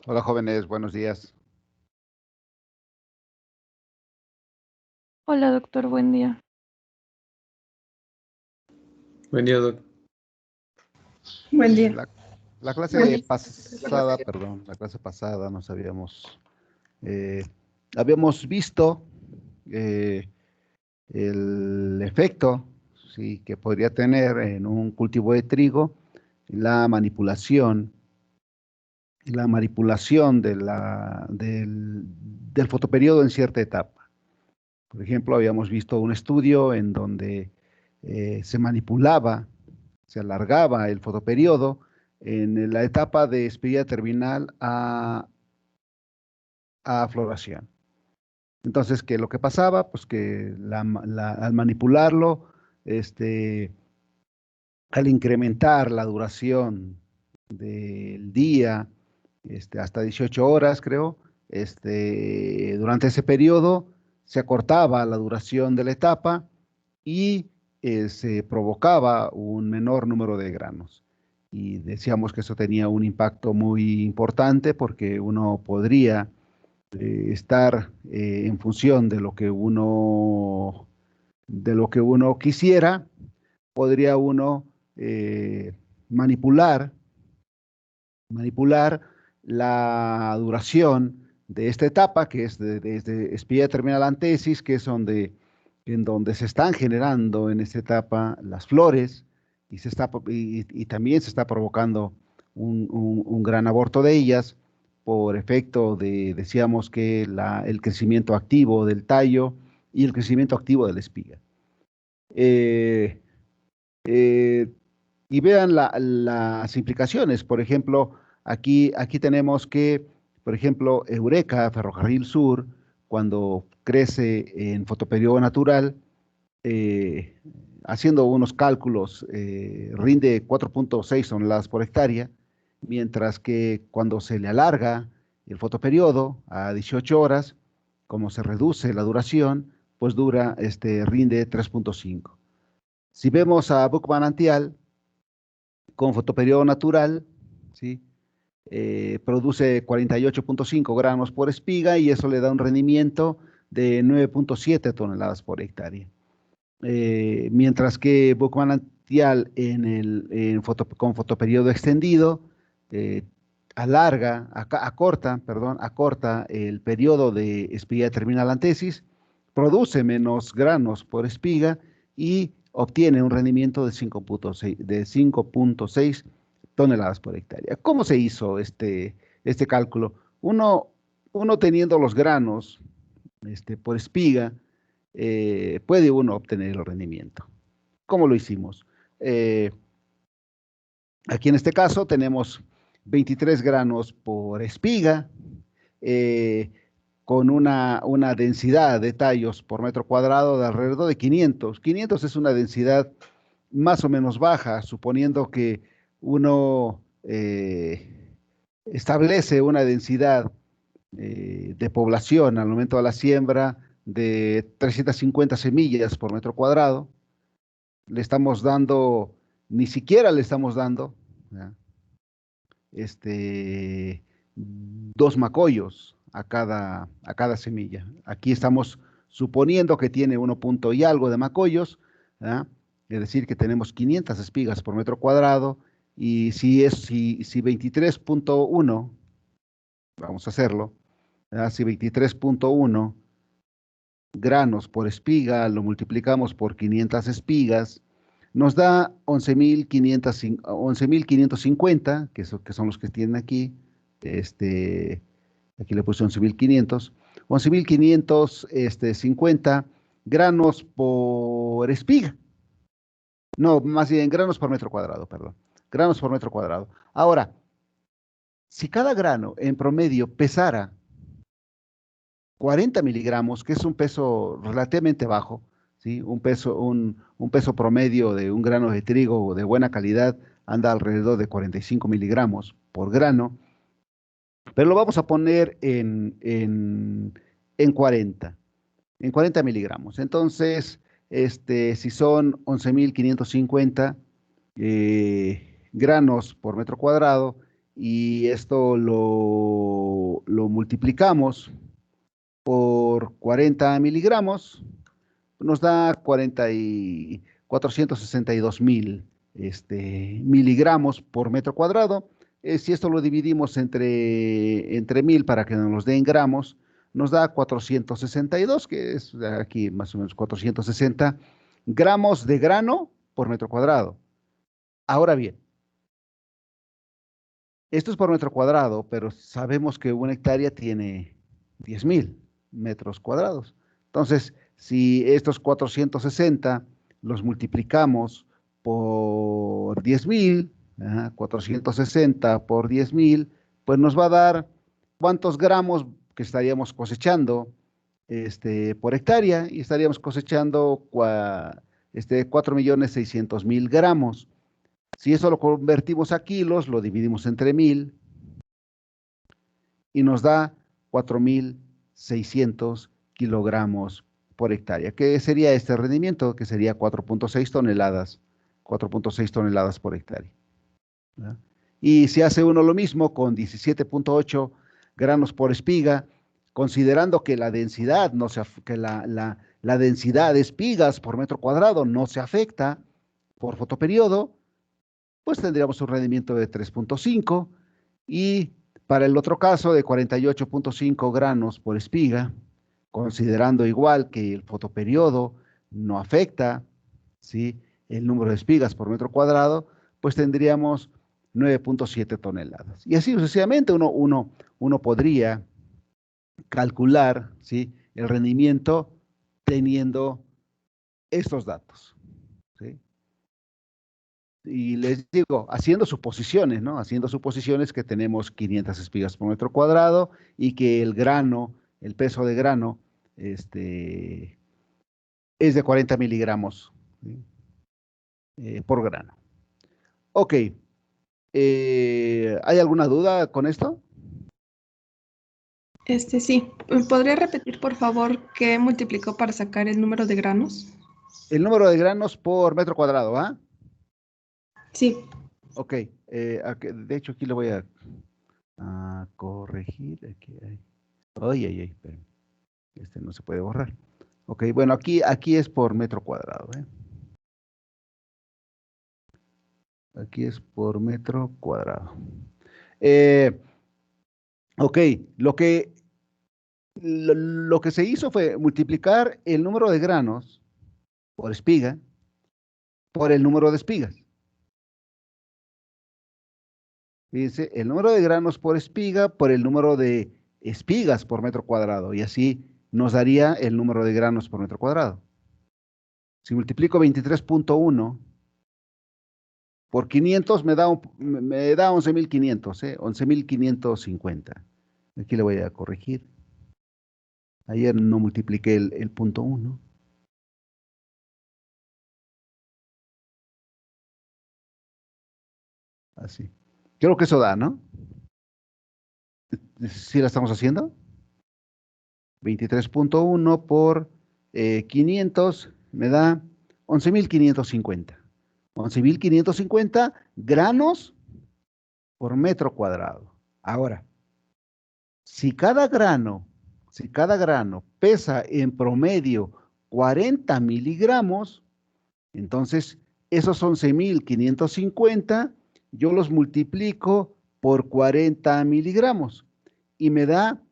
Hola jóvenes, buenos días. Hola, doctor, buen día. Buen día, Doc. Buen día. La clase pasada, perdón, la clase pasada habíamos visto eh, el efecto, sí, que podría tener en un cultivo de trigo la manipulación, del fotoperiodo en cierta etapa. Por ejemplo, habíamos visto un estudio en donde se manipulaba, se alargaba el fotoperiodo en la etapa de espiga terminal a floración. Entonces, ¿qué es lo que pasaba? Pues que al manipularlo, este, al incrementar la duración del día, hasta 18 horas, creo, durante ese periodo se acortaba la duración de la etapa y se provocaba un menor número de granos. Y decíamos que eso tenía un impacto muy importante porque uno podría estar en función de lo que uno quisiera, podría uno eh, manipular, manipular la duración de esta etapa, que es desde espía terminal antesis, que es en donde se están generando en esta etapa las flores y también se está provocando un gran aborto de ellas por efecto decíamos que el crecimiento activo del tallo y el crecimiento activo de la espiga. Eh, eh, y vean las implicaciones. Por ejemplo, aquí tenemos que, por ejemplo, Eureka, Ferrocarril Sur, cuando crece en fotoperiodo natural, eh, haciendo unos cálculos, rinde 4.6 toneladas por hectárea, mientras que cuando se le alarga el fotoperiodo a 18 horas, como se reduce la duración, pues rinde 3.5. Si vemos a Buc Manantial con fotoperiodo natural, ¿sí? Produce 48.5 gramos por espiga y eso le da un rendimiento de 9.7 toneladas por hectárea. Mientras que Buc Manantial con fotoperiodo extendido acorta el periodo de espiga terminal antesis, produce menos granos por espiga y obtiene un rendimiento de 5.6 toneladas por hectárea. ¿Cómo se hizo este cálculo? Uno teniendo los granos por espiga, puede uno obtener el rendimiento. ¿Cómo lo hicimos? Aquí en este caso tenemos 23 granos por espiga, eh, con una densidad de tallos por metro cuadrado de alrededor de 500. 500 es una densidad más o menos baja, suponiendo que uno establece una densidad de población al momento de la siembra de 350 semillas por metro cuadrado. Le estamos dando, ni siquiera le estamos dando, ¿ya? Dos macollos a cada semilla. Aquí estamos suponiendo que tiene 1 punto y algo de macollos, ¿ya? Es decir, que tenemos 500 espigas por metro cuadrado, y si 23.1, vamos a hacerlo, ¿ya? Si 23.1 granos por espiga, lo multiplicamos por 500 espigas, nos da 11.550, que son los que tienen aquí. Aquí le puse 11.500. 11.550 granos por espiga. No, más bien granos por metro cuadrado, perdón. Granos por metro cuadrado. Ahora, si cada grano en promedio pesara 40 miligramos, que es un peso relativamente bajo, ¿sí? Un peso promedio de un grano de trigo de buena calidad anda alrededor de 45 miligramos por grano, pero lo vamos a poner en 40, en 40 miligramos. Entonces, si son 11.550 granos por metro cuadrado, y esto multiplicamos por 40 miligramos, nos da 462,000 miligramos por metro cuadrado. Si esto lo dividimos entre 1000 para que nos den gramos, nos da 462, que es aquí más o menos 460 gramos de grano por metro cuadrado. Ahora bien, esto es por metro cuadrado, pero sabemos que una hectárea tiene 10,000 metros cuadrados. Entonces, si estos 460 los multiplicamos por 10,000, 460 por 10,000, pues nos va a dar cuántos gramos que estaríamos cosechando por hectárea, y estaríamos cosechando 4,600,000 gramos. Si eso lo convertimos a kilos, lo dividimos entre 1000 y nos da 4,600 kilogramos por hectárea. ¿Qué sería este rendimiento? Que sería 4,6 toneladas, 4,6 toneladas por hectárea. ¿Verdad? Y si hace uno lo mismo con 17,8 granos por espiga, considerando que la densidad, la densidad de espigas por metro cuadrado no se afecta por fotoperiodo, pues tendríamos un rendimiento de 3,5, y para el otro caso de 48,5 granos por espiga, considerando igual que el fotoperiodo no afecta, ¿sí?, el número de espigas por metro cuadrado, pues tendríamos 9,7 toneladas. Y así sucesivamente uno podría calcular, ¿sí?, el rendimiento teniendo estos datos, ¿sí? Y les digo, haciendo suposiciones, ¿no? Haciendo suposiciones que tenemos 500 espigas por metro cuadrado y que el grano, el peso de grano, es de 40 miligramos, ¿sí?, por grano. Ok. ¿Hay alguna duda con esto? Sí. ¿Podría repetir, por favor, qué multiplicó para sacar el número de granos? El número de granos por metro cuadrado, ¿ah? Sí. Ok. De hecho, aquí lo voy a corregir. Aquí hay. Ay, espérame. No se puede borrar. Ok, bueno, aquí es por metro cuadrado, ¿eh? Aquí es por metro cuadrado. Ok, lo que se hizo fue multiplicar el número de granos por espiga por el número de espigas. Fíjense, el número de granos por espiga por el número de espigas por metro cuadrado, y así nos daría el número de granos por metro cuadrado. Si multiplico 23,1 por 500 me da 11,500, 11,550. Aquí le voy a corregir. Ayer no multipliqué el punto 1. Así. Creo que eso da, ¿no? ¿Sí la estamos haciendo? 23,1 por 500 me da 11,550. 11,550 granos por metro cuadrado. Ahora, si cada grano pesa en promedio 40 miligramos, entonces esos 11,550 yo los multiplico por 40 miligramos y me da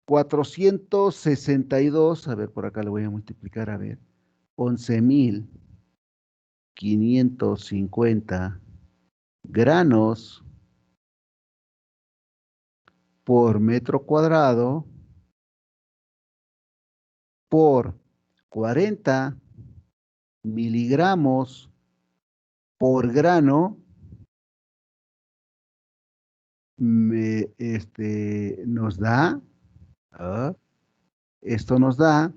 462, a ver, por acá lo voy a multiplicar, a ver, 11,550 granos por metro cuadrado por 40 miligramos por grano, nos da, esto nos da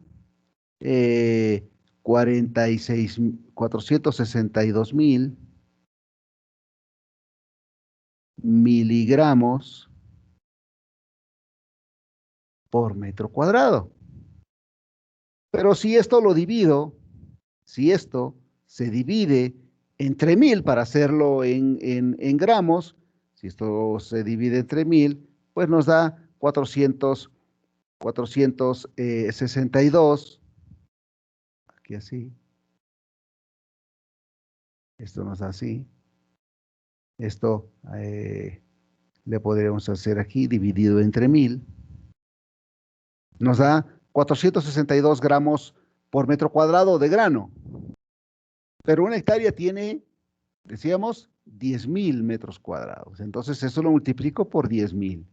462,000 miligramos por metro cuadrado. Pero si esto se divide entre 1000 para hacerlo en gramos, si esto se divide entre 1000, pues nos da 400 462, aquí así, esto nos da así, esto le podríamos hacer aquí dividido entre 1000, nos da 462 gramos por metro cuadrado de grano, pero una hectárea tiene, decíamos, 10,000 metros cuadrados, entonces eso lo multiplico por 10,000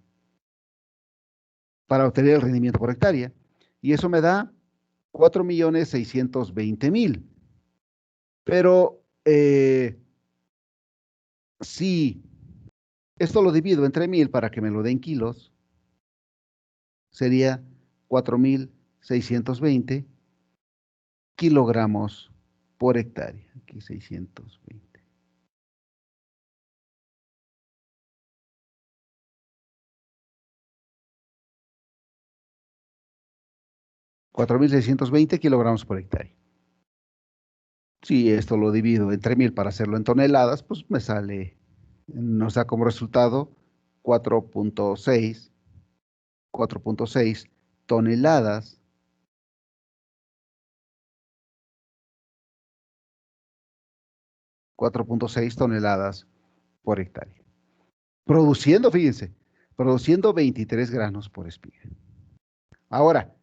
para obtener el rendimiento por hectárea, y eso me da 4,620,000. Pero si esto lo divido entre 1000 para que me lo den kilos, sería 4,620 kilogramos por hectárea. Aquí 620. $4,620 kilogramos por hectárea. Si esto lo divido entre 1000 para hacerlo en toneladas, pues me sale, nos da como resultado 4.6 toneladas. 4.6 toneladas por hectárea. Produciendo, fíjense, produciendo 23 granos por espiga. Ahora,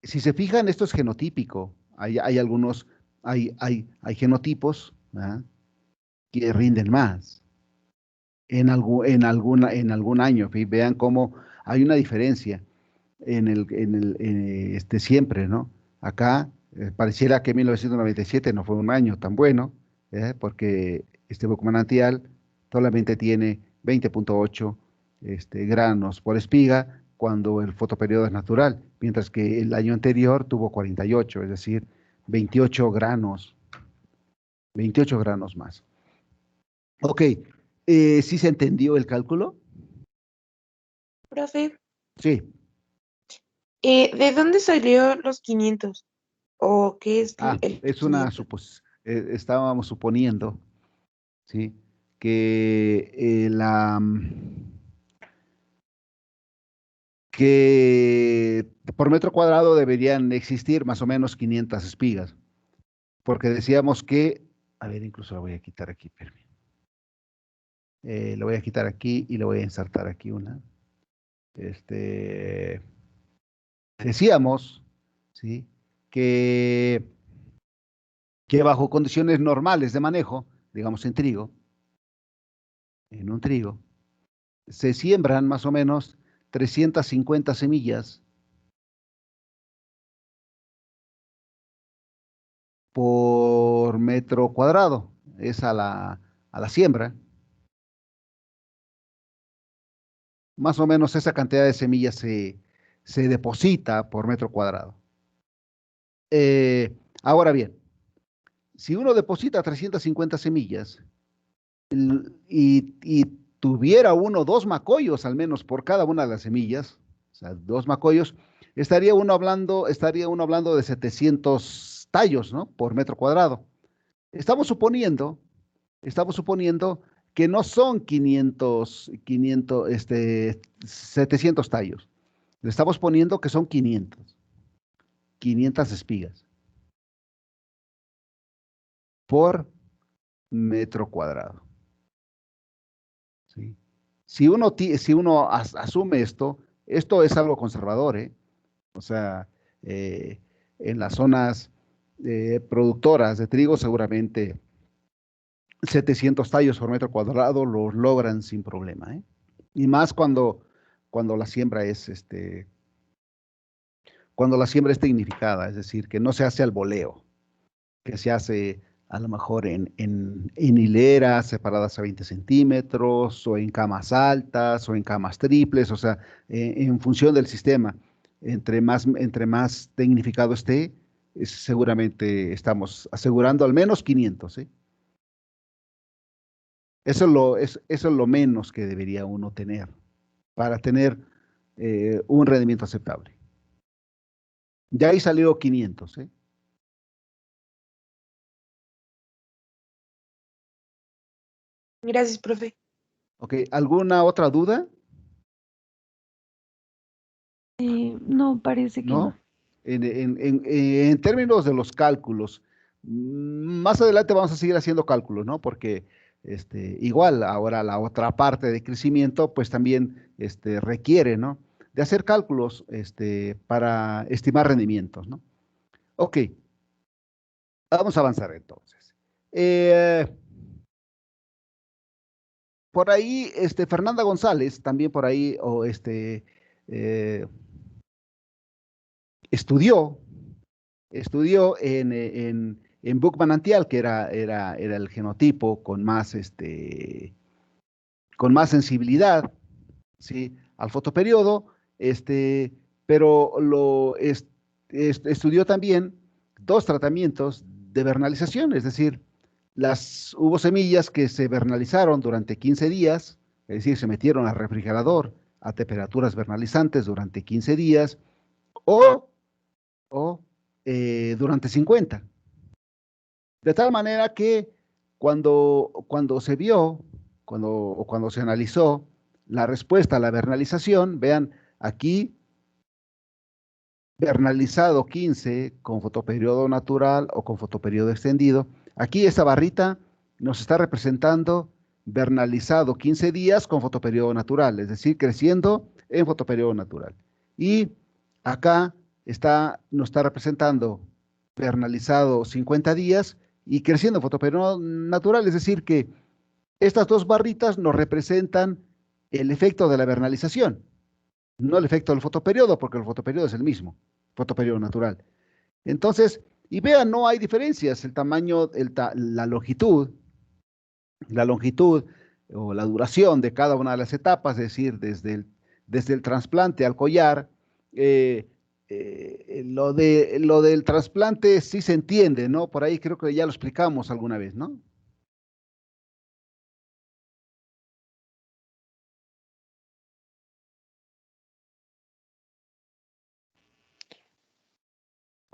si se fijan, esto es genotípico. Hay algunos, hay genotipos, ¿verdad?, que rinden más en algún año. Vean cómo hay una diferencia siempre, ¿no? Acá pareciera que 1997 no fue un año tan bueno, porque este buque manantial solamente tiene 20.8 granos por espiga cuando el fotoperiodo es natural, mientras que el año anterior tuvo 48, es decir, 28 granos, 28 granos más. Ok, ¿sí se entendió el cálculo? Profe, Sí. ¿de dónde salió los 500? ¿O qué es el Es una 500? estábamos suponiendo, ¿sí?, que que por metro cuadrado deberían existir más o menos 500 espigas, porque decíamos que, a ver, incluso la voy a quitar aquí, permítame. Lo voy a quitar aquí y le voy a insertar aquí una. Decíamos, ¿sí?, que, que bajo condiciones normales de manejo, digamos en un trigo, se siembran más o menos 350 semillas por metro cuadrado. Es a la siembra. Más o menos esa cantidad de semillas se deposita por metro cuadrado. Ahora bien, si uno deposita 350 semillas y tuviera uno 2 macoyos al menos por cada una de las semillas, o sea, 2 macoyos, estaría uno hablando de 700 tallos, ¿no?, por metro cuadrado. Estamos suponiendo que no son 700 tallos. Le estamos poniendo que son 500 espigas por metro cuadrado, ¿sí? Si uno asume esto es algo conservador, ¿eh? O sea, en las zonas productoras de trigo seguramente 700 tallos por metro cuadrado los logran sin problema, ¿eh? Y más cuando la siembra cuando la siembra es tecnificada, es decir, que no se hace al voleo, que se hace a lo mejor en hileras separadas a 20 centímetros, o en camas altas, o en camas triples, o sea, en función del sistema. Entre más tecnificado esté, seguramente estamos asegurando al menos 500, ¿sí? Eso es lo menos que debería uno tener para tener un rendimiento aceptable. Ya ahí salió 500, ¿eh? Gracias, profe. Ok, ¿alguna otra duda? No, parece que no. ¿no? En términos de los cálculos, más adelante vamos a seguir haciendo cálculos, ¿no? Porque igual ahora la otra parte de crecimiento, pues también requiere, ¿no? De hacer cálculos para estimar rendimientos, ¿no? Ok, vamos a avanzar entonces. Por ahí, Fernanda González, también por ahí, eh, estudió en Buck Manantial, que era el genotipo con más sensibilidad, ¿sí? Al fotoperiodo, pero estudió también dos tratamientos de vernalización, es decir, hubo semillas que se vernalizaron durante 15 días, es decir, se metieron al refrigerador a temperaturas vernalizantes durante 15 días, o, durante 50. De tal manera que cuando se vio, cuando se analizó la respuesta a la vernalización, vean aquí, vernalizado 15 con fotoperiodo natural o con fotoperiodo extendido. Aquí esta barrita nos está representando vernalizado 15 días con fotoperiodo natural, es decir, creciendo en fotoperiodo natural. Y acá nos está representando vernalizado 50 días y creciendo en fotoperiodo natural, es decir, que estas dos barritas nos representan el efecto de la vernalización, no el efecto del fotoperiodo, porque el fotoperiodo es el mismo, fotoperiodo natural. Entonces, y vean, no hay diferencias, el tamaño, la longitud o la duración de cada una de las etapas, es decir, desde el trasplante al collar. Lo del trasplante sí se entiende, ¿no? Por ahí creo que ya lo explicamos alguna vez, ¿no?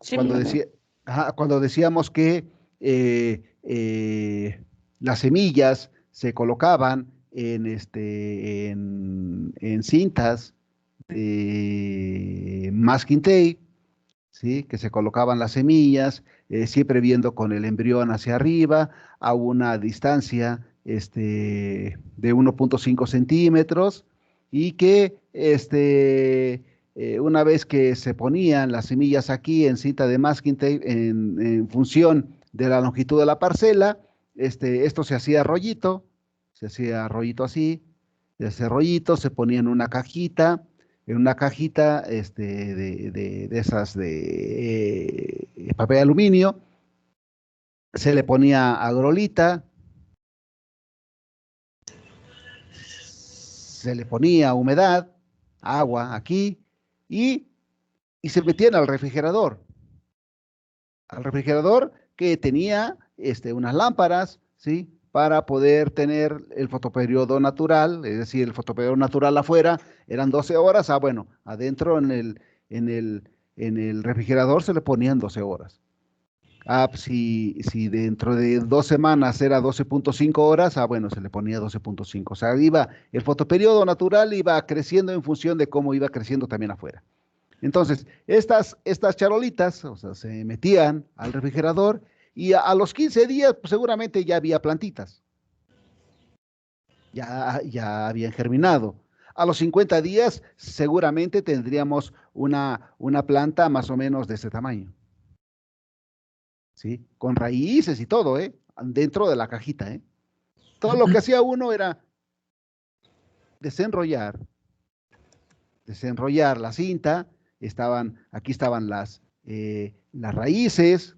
Sí, Cuando decíamos que las semillas se colocaban en cintas de masking tape, ¿sí? Que se colocaban las semillas, siempre viendo con el embrión hacia arriba, a una distancia de 1,5 centímetros, y que una vez que se ponían las semillas aquí en cinta de masking tape en función de la longitud de la parcela, esto se hacía rollito así, ese rollito se ponía en una cajita de esas de papel aluminio, se le ponía agrolita, se le ponía humedad, agua aquí, y, y se metían al refrigerador que tenía unas lámparas, ¿sí? Para poder tener el fotoperiodo natural, es decir, el fotoperiodo natural afuera eran 12 horas, bueno, adentro en el, en el refrigerador se le ponían 12 horas. Pues si dentro de 2 semanas era 12,5 horas, bueno, se le ponía 12,5. O sea, el fotoperiodo natural iba creciendo en función de cómo iba creciendo también afuera. Entonces, estas charolitas, o sea, se metían al refrigerador y a los 15 días, pues, seguramente ya había plantitas. Ya habían germinado. A los 50 días, seguramente tendríamos una planta más o menos de ese tamaño. ¿Sí? Con raíces y todo, ¿eh? Dentro de la cajita, ¿eh? Todo lo que hacía uno era desenrollar la cinta, aquí estaban las raíces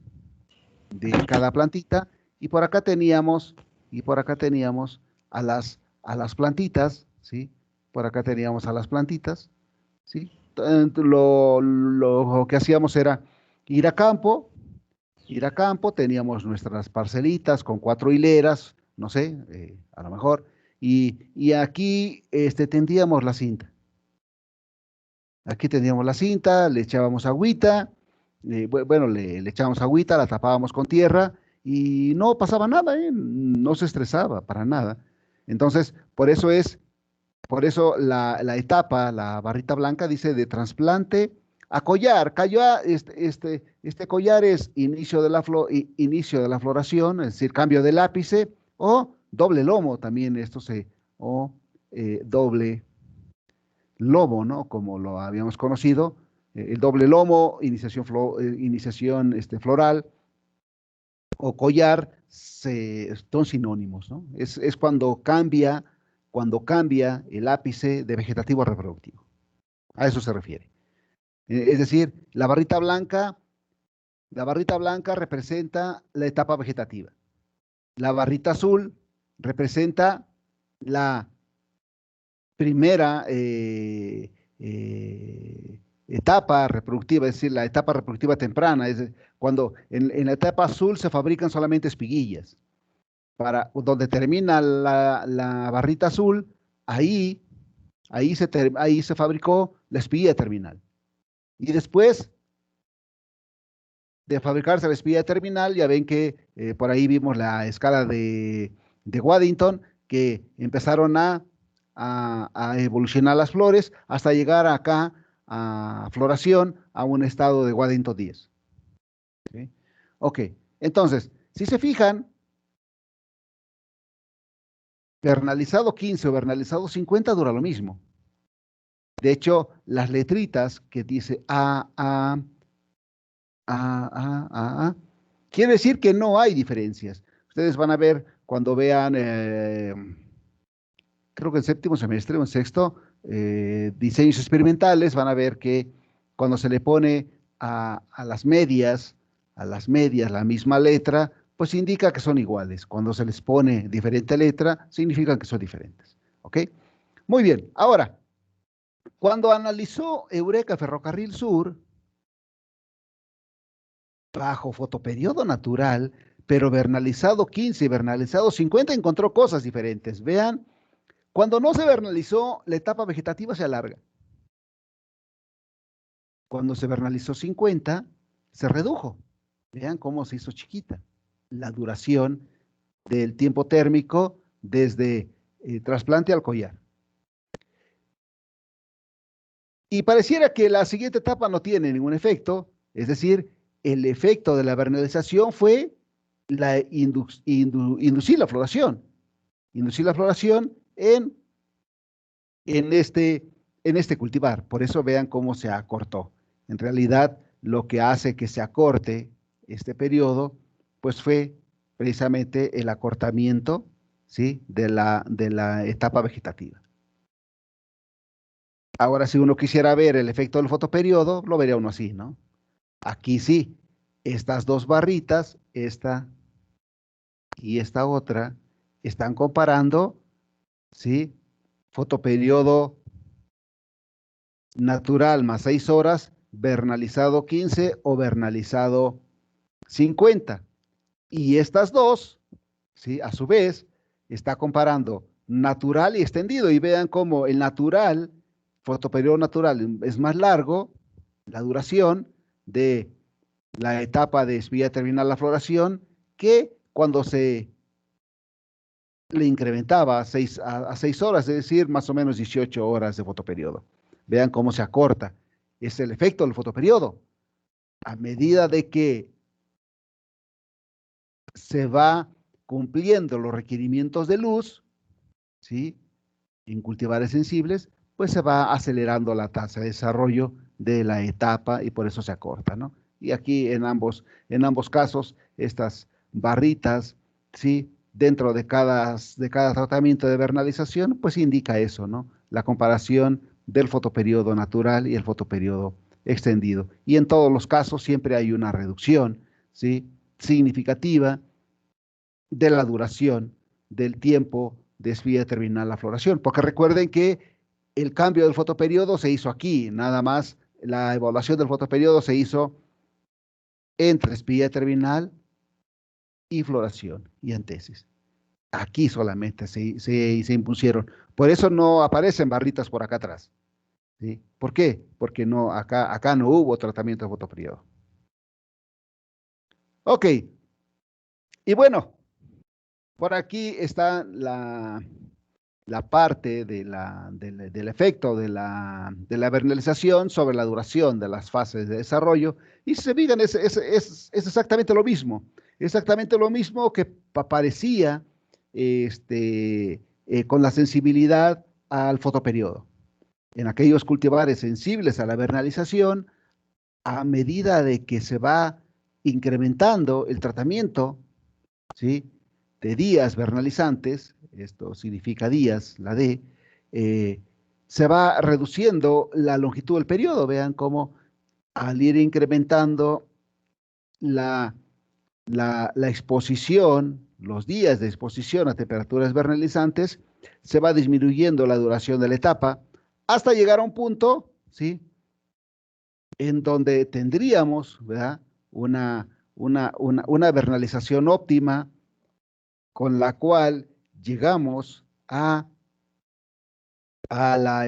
de cada plantita, y por acá teníamos a las plantitas, ¿sí? Por acá teníamos a las plantitas, ¿sí? Lo que hacíamos era ir a campo, teníamos nuestras parcelitas con 4 hileras, no sé, a lo mejor, y aquí tendíamos la cinta. Aquí teníamos la cinta, le echábamos agüita, bueno, le echábamos agüita, la tapábamos con tierra y no pasaba nada, no se estresaba para nada. Entonces, por eso es Por eso la etapa, la barrita blanca, dice de trasplante a collar. Este collar es inicio de la floración, es decir, cambio del ápice, o doble lomo también, o doble lomo, ¿no? Como lo habíamos conocido. El doble lomo, iniciación floral, o collar son sinónimos, ¿no? Es cuando cambia el ápice de vegetativo a reproductivo. A eso se refiere. Es decir, la barrita blanca representa la etapa vegetativa. La barrita azul representa la primera etapa reproductiva, es decir, la etapa reproductiva temprana, es cuando en la etapa azul se fabrican solamente espiguillas. Donde termina la barrita azul, ahí se fabricó la espiguilla terminal. Y después de fabricarse la espiguilla terminal, ya ven que por ahí vimos la escala de Waddington, que empezaron a evolucionar las flores hasta llegar acá a floración a un estado de Waddington 10. ¿Sí? Ok, entonces, si se fijan, vernalizado 15 o vernalizado 50 dura lo mismo. De hecho, las letritas que dice quiere decir que no hay diferencias. Ustedes van a ver cuando vean, creo que en séptimo semestre o en sexto, diseños experimentales, van a ver que cuando se le pone a las medias la misma letra, pues indica que son iguales. Cuando se les pone diferente letra, significa que son diferentes. ¿Ok? Muy bien. Ahora, cuando analizó Eureka Ferrocarril Sur, bajo fotoperiodo natural, pero vernalizado 15 y vernalizado 50, encontró cosas diferentes. Vean, cuando no se vernalizó, la etapa vegetativa se alarga. Cuando se vernalizó 50, se redujo. Vean cómo se hizo chiquita la duración del tiempo térmico desde el trasplante al collar. Y pareciera que la siguiente etapa no tiene ningún efecto, es decir, el efecto de la vernalización fue inducir la floración. Inducir la floración en este cultivar. Por eso vean cómo se acortó. En realidad, lo que hace que se acorte este periodo, pues fue precisamente el acortamiento, ¿sí?, de la etapa vegetativa. Ahora, si uno quisiera ver el efecto del fotoperiodo, lo vería uno así, ¿no? Aquí sí, estas dos barritas, esta y esta otra, están comparando, ¿sí?, fotoperiodo natural más 6 horas, vernalizado 15 o vernalizado 50. Y estas dos, ¿sí?, a su vez, está comparando natural y extendido. Y vean cómo el natural, fotoperiodo natural, es más largo, la duración de la etapa de espiguilla terminal la floración, que cuando se le incrementaba a 6 horas, es decir, más o menos 18 horas de fotoperiodo. Vean cómo se acorta. Es el efecto del fotoperiodo. A medida de que se va cumpliendo los requerimientos de luz, ¿sí?, en cultivares sensibles, pues se va acelerando la tasa de desarrollo de la etapa y por eso se acorta, ¿no? Y aquí en ambos casos, estas barritas, ¿sí?, dentro de cada tratamiento de vernalización, pues indica eso, ¿no? La comparación del fotoperiodo natural y el fotoperiodo extendido. Y en todos los casos siempre hay una reducción, ¿sí?, significativa de la duración del tiempo de espiguilla terminal la floración. Porque recuerden que el cambio del fotoperiodo se hizo aquí, nada más la evaluación del fotoperiodo se hizo entre espiguilla terminal y floración y antesis. Aquí solamente se impusieron. Por eso no aparecen barritas por acá atrás. ¿Sí? ¿Por qué? Porque no, acá no hubo tratamiento de fotoperiodo. Ok. Y bueno, por aquí está la parte del efecto de la vernalización sobre la duración de las fases de desarrollo. Y si se fijan, es exactamente lo mismo que aparecía con la sensibilidad al fotoperiodo. En aquellos cultivares sensibles a la vernalización, a medida de que se va incrementando el tratamiento, ¿sí?, de días vernalizantes, esto significa días, la D, se va reduciendo la longitud del periodo. Vean cómo al ir incrementando la exposición, los días de exposición a temperaturas vernalizantes, se va disminuyendo la duración de la etapa hasta llegar a un punto, ¿sí?, en donde tendríamos, ¿verdad?, una vernalización óptima con la cual llegamos a la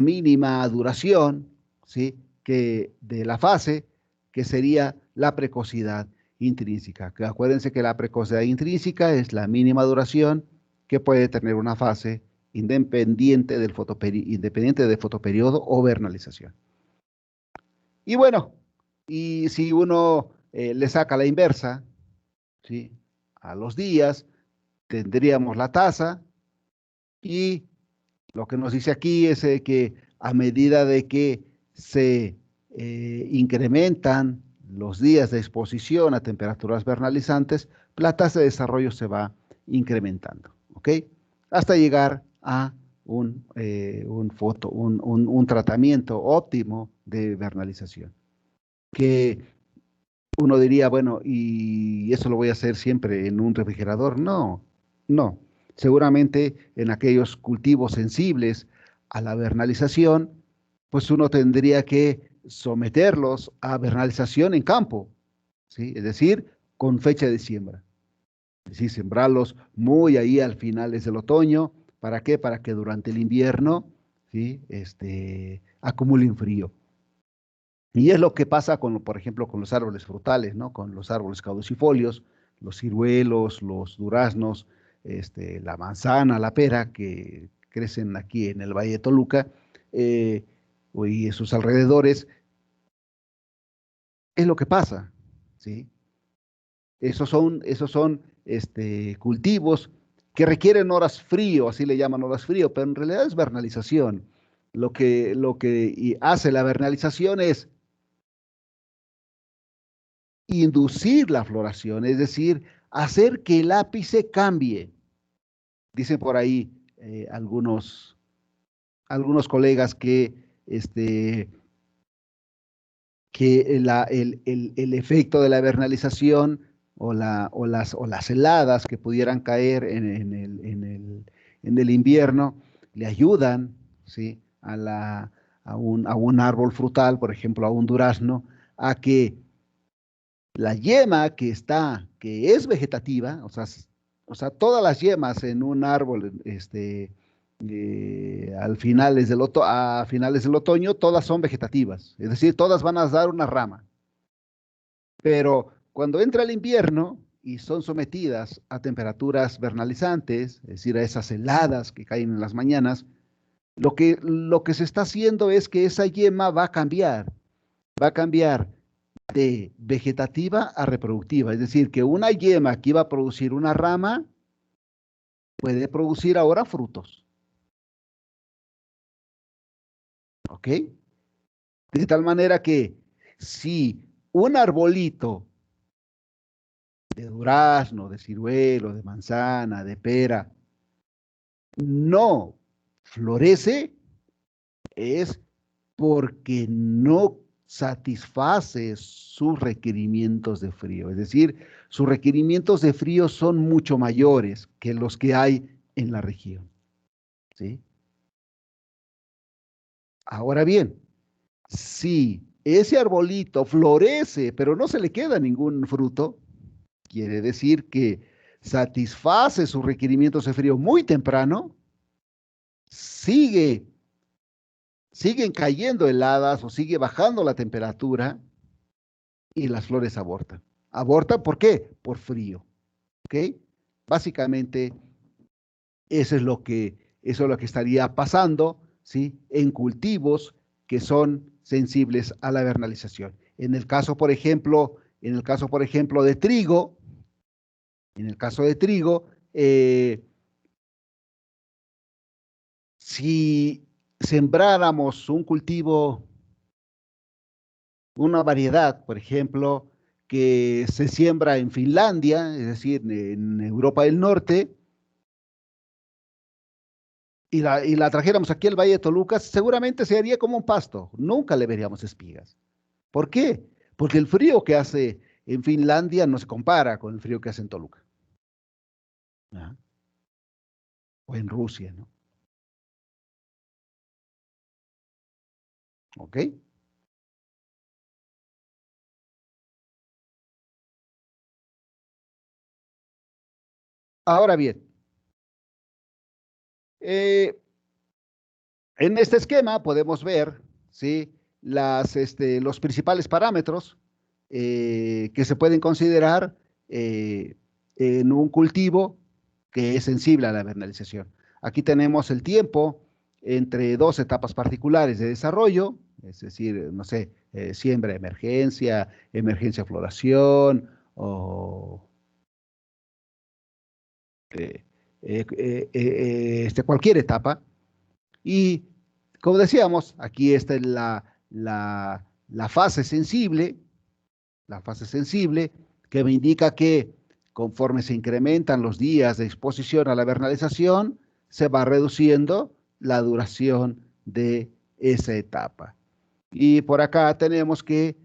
mínima duración, ¿sí?, de la fase, que sería la precocidad intrínseca. Que acuérdense que la precocidad intrínseca es la mínima duración que puede tener una fase independiente del fotoperiodo o vernalización. Y bueno, y si uno le saca la inversa, ¿sí?, a los días, tendríamos la tasa, y lo que nos dice aquí es que a medida de que se incrementan los días de exposición a temperaturas vernalizantes, la tasa de desarrollo se va incrementando, ¿ok? Hasta llegar a un tratamiento óptimo de vernalización. Que uno diría, bueno, ¿y eso lo voy a hacer siempre en un refrigerador? No, no. Seguramente en aquellos cultivos sensibles a la vernalización, pues uno tendría que someterlos a vernalización en campo, ¿sí? Es decir, con fecha de siembra. Es decir, sembrarlos muy ahí al finales del otoño. ¿Para qué? Para que durante el invierno, ¿sí?, acumulen frío. Y es lo que pasa con, por ejemplo, con los árboles frutales, ¿no?, con los árboles caducifolios, los ciruelos, los duraznos, la manzana, la pera, que crecen aquí en el Valle de Toluca, y en sus alrededores. Es lo que pasa, ¿sí? Esos son cultivos que requieren horas frío, así le llaman horas frío, pero en realidad es vernalización. Lo que hace la vernalización es inducir la floración, es decir, hacer que el ápice cambie. Dicen por ahí algunos colegas que, el efecto de la vernalización o las heladas que pudieran caer en el invierno le ayudan, ¿sí?, a un árbol frutal, por ejemplo, a un durazno, a que la yema que es vegetativa, o sea, todas las yemas en un árbol, a finales del otoño, todas son vegetativas, es decir, todas van a dar una rama. Pero cuando entra el invierno y son sometidas a temperaturas vernalizantes, es decir, a esas heladas que caen en las mañanas, lo que se está haciendo es que esa yema va a cambiar de vegetativa a reproductiva. Es decir, que una yema que iba a producir una rama puede producir ahora frutos. ¿Ok? De tal manera que si un arbolito de durazno, de ciruelo, de manzana, de pera, no florece, es porque no satisface sus requerimientos de frío. Es decir, sus requerimientos de frío son mucho mayores que los que hay en la región, ¿sí? Ahora bien, si ese arbolito florece, pero no se le queda ningún fruto, quiere decir que satisface sus requerimientos de frío muy temprano, siguen cayendo heladas o sigue bajando la temperatura y las flores abortan. ¿Abortan por qué? Por frío. ¿Ok? Básicamente Eso es lo que estaría pasando, ¿sí? En cultivos que son sensibles a la vernalización. En el caso, por ejemplo, de trigo, si sembráramos un cultivo, una variedad, por ejemplo, que se siembra en Finlandia, es decir, en Europa del Norte, y la trajéramos aquí al Valle de Toluca, seguramente se haría como un pasto. Nunca le veríamos espigas. ¿Por qué? Porque el frío que hace en Finlandia no se compara con el frío que hace en Toluca. ¿Ah? O en Rusia, ¿no? ¿Ok? Ahora bien, eh, en este esquema podemos ver, ¿sí? Los principales parámetros que se pueden considerar en un cultivo que es sensible a la vernalización. Aquí tenemos el tiempo entre dos etapas particulares de desarrollo, es decir, no sé, siembra, emergencia, emergencia, floración, o cualquier etapa. Y como decíamos, aquí está la fase sensible, que me indica que conforme se incrementan los días de exposición a la vernalización, se va reduciendo la duración de esa etapa. Y por acá tenemos que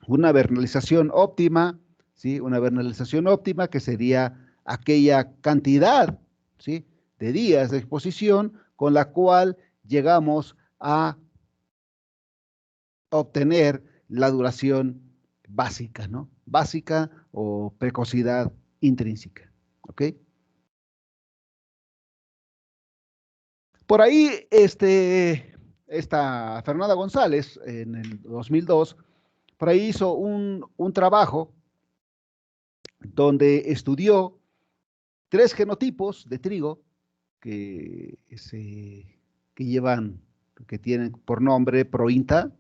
una vernalización óptima, ¿sí? Una vernalización óptima que sería aquella cantidad, ¿sí? De días de exposición con la cual llegamos a obtener la duración básica, ¿no? Básica o precocidad intrínseca, ¿ok? Por ahí, esta Fernanda González, en el 2002, por ahí hizo un trabajo donde estudió 3 genotipos de trigo que, que llevan, que tienen por nombre Prointa,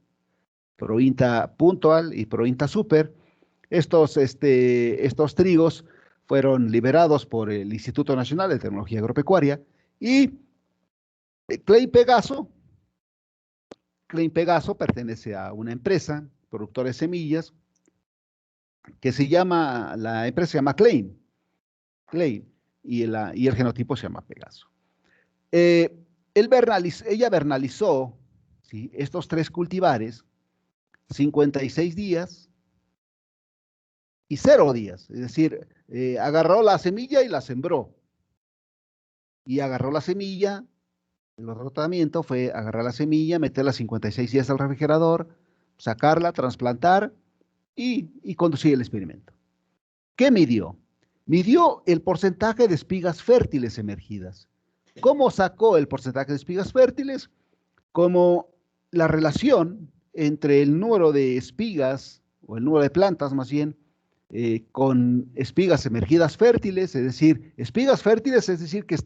Prointa Puntual y Prointa Super. Estos trigos fueron liberados por el Instituto Nacional de Tecnología Agropecuaria y Klein Pegaso, pertenece a una empresa productora de semillas la empresa se llama Klein, y el genotipo se llama Pegaso. Eh, ella vernalizó, ¿sí? Estos 3 cultivares 56 días y 0 días, es decir, agarró la semilla y la sembró. Y agarró la semilla, el otro tratamiento fue agarrar la semilla, meterla 56 días al refrigerador, sacarla, trasplantar y conducir el experimento. ¿Qué midió? Midió el porcentaje de espigas fértiles emergidas. ¿Cómo sacó el porcentaje de espigas fértiles? Como la relación entre el número de espigas, o el número de plantas más bien, con espigas emergidas fértiles, es decir, espigas fértiles, es decir, que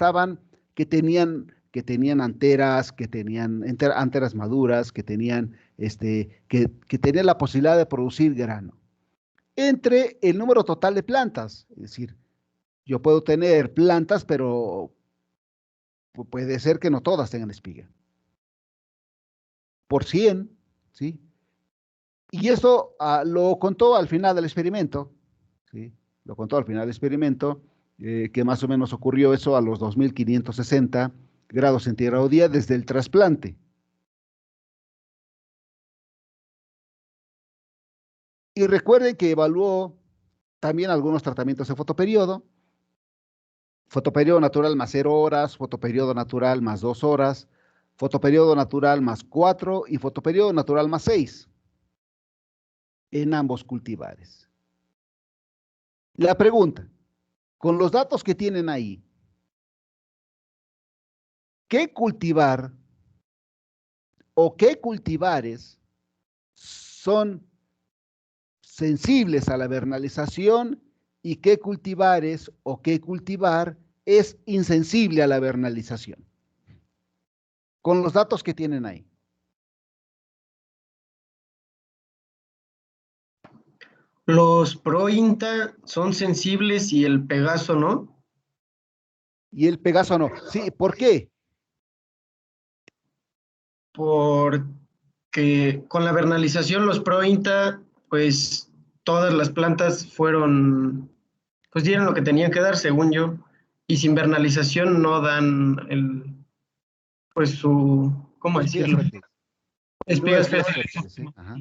tenían anteras, que tenían anteras maduras, que tenían la posibilidad de producir grano, entre el número total de plantas, es decir, yo puedo tener plantas, pero puede ser que no todas tengan espiga, por 100, ¿sí? Y eso lo contó al final del experimento, ¿sí? Lo contó al final del experimento, que más o menos ocurrió eso a los 2560 grados centígrados día desde el trasplante. Y recuerden que evaluó también algunos tratamientos de fotoperiodo natural más 0 horas, fotoperiodo natural más 2 horas, fotoperiodo natural más 4 y fotoperiodo natural más 6 en ambos cultivares. La pregunta, con los datos que tienen ahí, ¿qué cultivar o qué cultivares son sensibles a la vernalización y qué cultivares o qué cultivar es insensible a la vernalización. Con los datos que tienen ahí. Los Pro-INTA son sensibles y el Pegaso no. Y el Pegaso no. Sí, ¿por qué? Porque con la vernalización los Pro-INTA, pues todas las plantas fueron, pues dieron lo que tenían que dar, según yo, y sin vernalización no dan pues su, ¿cómo Espigas decirlo? fértiles. Espigas Nuevas fértiles. fértiles, sí. Ajá.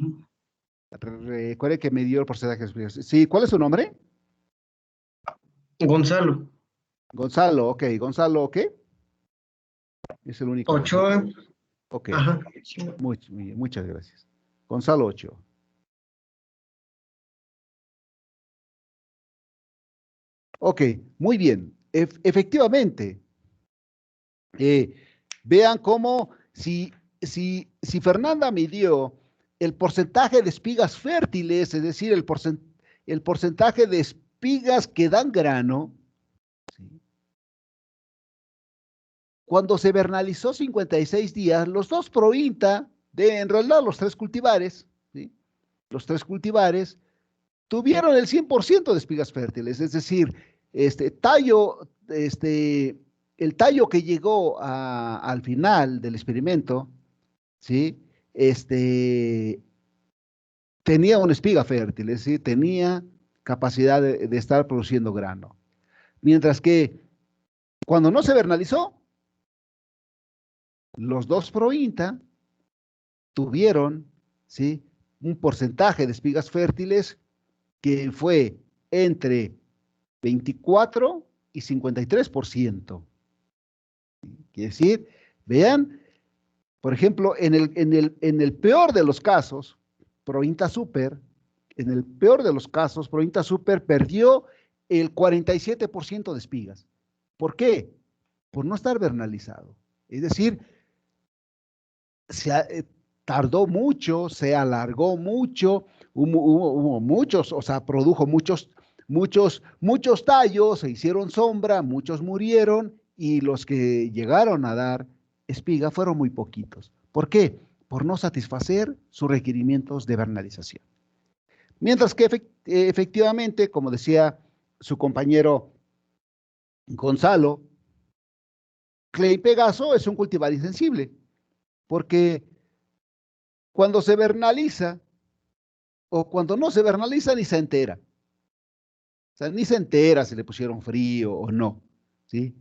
Recuerde que me dio el porcentaje de espigas. Sí, ¿cuál es su nombre? Gonzalo. Gonzalo, ok. Gonzalo, ¿qué? Es el único. Ochoa. Ok. Ajá. Muy bien, muchas gracias. Gonzalo Ochoa. Ok, muy bien. Efectivamente, vean cómo si Fernanda midió el porcentaje de espigas fértiles, es decir, el porcentaje de espigas que dan grano, ¿sí? Cuando se vernalizó 56 días, los dos Prointa, en realidad los tres cultivares, ¿sí? Los tres cultivares tuvieron el 100% de espigas fértiles, es decir, el tallo que llegó al final del experimento, ¿sí? Tenía una espiga fértil, es decir, tenía capacidad de estar produciendo grano. Mientras que cuando no se vernalizó, los dos Prointa tuvieron, ¿sí? Un porcentaje de espigas fértiles que fue entre 24 y 53%. Quiere decir, vean, por ejemplo, en el peor de los casos, Prointa Super, en el peor de los casos, Prointa Super perdió el 47% de espigas. ¿Por qué? Por no estar vernalizado. Es decir, tardó mucho, se alargó mucho, hubo muchos, o sea, produjo muchos tallos, se hicieron sombra, muchos murieron y los que llegaron a dar espiga fueron muy poquitos. ¿Por qué? Por no satisfacer sus requerimientos de vernalización. Mientras que efectivamente, como decía su compañero Gonzalo, Clay Pegaso es un cultivar insensible, porque cuando se vernaliza o cuando no se vernaliza ni se entera. O sea, ni se entera si le pusieron frío o no, ¿sí?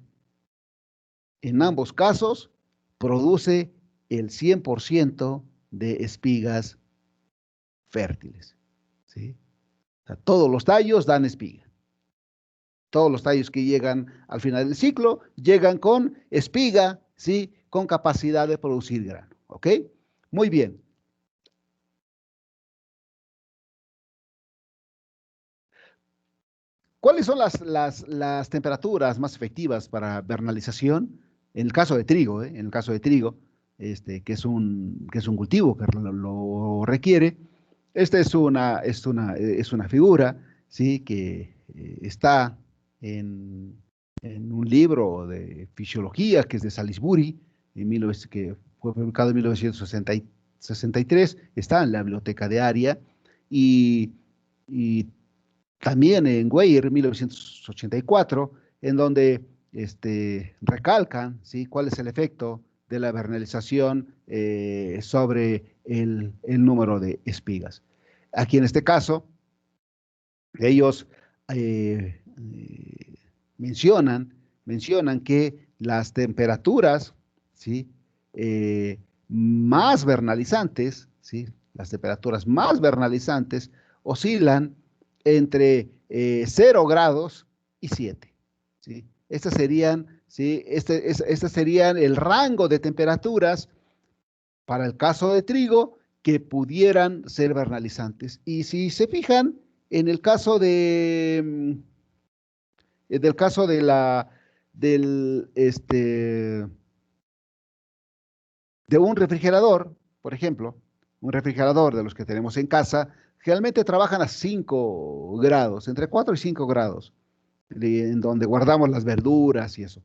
En ambos casos produce el 100% de espigas fértiles, ¿sí? O sea, todos los tallos dan espiga. Todos los tallos que llegan al final del ciclo llegan con espiga, ¿sí? Con capacidad de producir grano, ¿ok? Muy bien. ¿Cuáles son las temperaturas más efectivas para vernalización? En el caso de trigo, en el caso de trigo, que es un cultivo que lo requiere. Esta es una figura, ¿sí? Que está en un libro de fisiología que es de Salisbury, que fue publicado en 1963, está en la biblioteca de Aria y también en Weir, 1984, en donde recalcan, ¿sí? Cuál es el efecto de la vernalización sobre el número de espigas. Aquí en este caso, ellos mencionan que las temperaturas, ¿sí? Más vernalizantes, ¿sí? Las temperaturas más vernalizantes oscilan entre 0 grados y 7. ¿Sí? Estas serían, ¿sí? Este serían el rango de temperaturas para el caso de trigo que pudieran ser vernalizantes. Y si se fijan, en el caso del caso de de un refrigerador, por ejemplo, un refrigerador de los que tenemos en casa, generalmente trabajan a 5 grados, entre 4 y 5 grados, en donde guardamos las verduras y eso.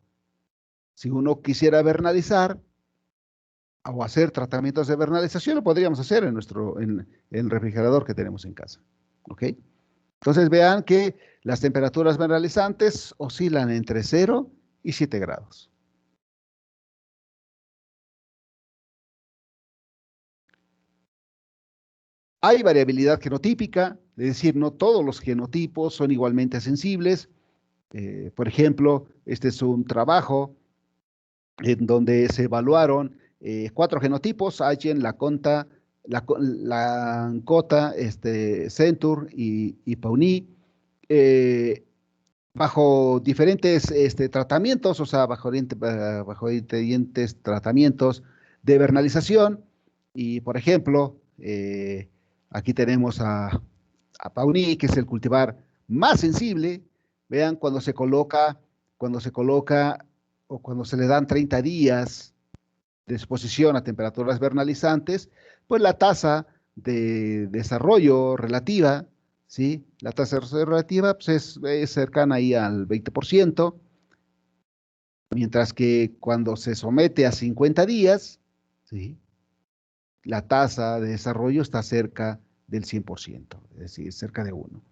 Si uno quisiera vernalizar o hacer tratamientos de vernalización, lo podríamos hacer en el refrigerador que tenemos en casa. ¿Ok? Entonces vean que las temperaturas vernalizantes oscilan entre 0 y 7 grados. Hay variabilidad genotípica, es decir, no todos los genotipos son igualmente sensibles. Por ejemplo, este es un trabajo en donde se evaluaron 4 genotipos, Agen, Lancota, Centur y Pauni, bajo diferentes tratamientos, o sea, bajo diferentes tratamientos de vernalización. Y, por ejemplo, aquí tenemos a Pauni, que es el cultivar más sensible. Vean cuando se coloca o cuando se le dan 30 días de exposición a temperaturas vernalizantes, pues la tasa de desarrollo relativa, ¿sí? La tasa de desarrollo relativa pues es cercana ahí al 20%, mientras que cuando se somete a 50 días, ¿sí? La tasa de desarrollo está cerca del 100%, es decir, cerca de 1.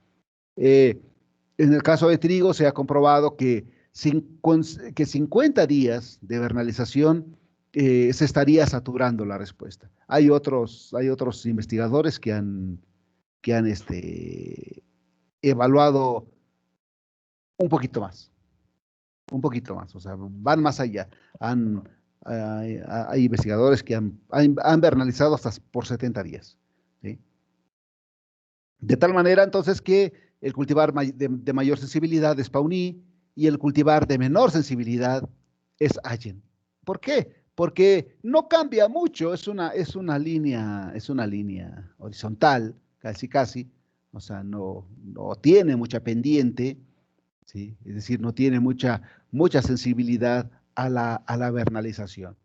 En el caso de trigo se ha comprobado que 50 días de vernalización se estaría saturando la respuesta. Hay otros investigadores que han evaluado un poquito más, o sea, van más allá. Hay investigadores que han vernalizado hasta por 70 días. ¿Sí? De tal manera, entonces, que el cultivar de mayor sensibilidad es Pauni y el cultivar de menor sensibilidad es Agen. ¿Por qué? Porque no cambia mucho, es una línea horizontal, casi, o sea, no tiene mucha pendiente, ¿sí? Es decir, no tiene mucha sensibilidad a la vernalización.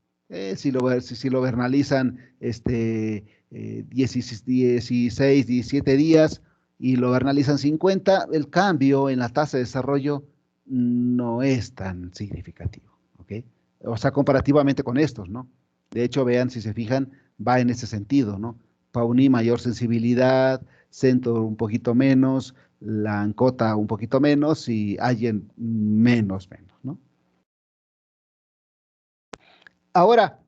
Si lo vernalizan 16, 17 días y lo vernalizan 50, el cambio en la tasa de desarrollo no es tan significativo, ¿ok? O sea, comparativamente con estos, ¿no? De hecho, vean, si se fijan, va en ese sentido, ¿no? Pauni mayor sensibilidad, Centur un poquito menos, Lancota un poquito menos y Agen menos, ¿no? Ahora,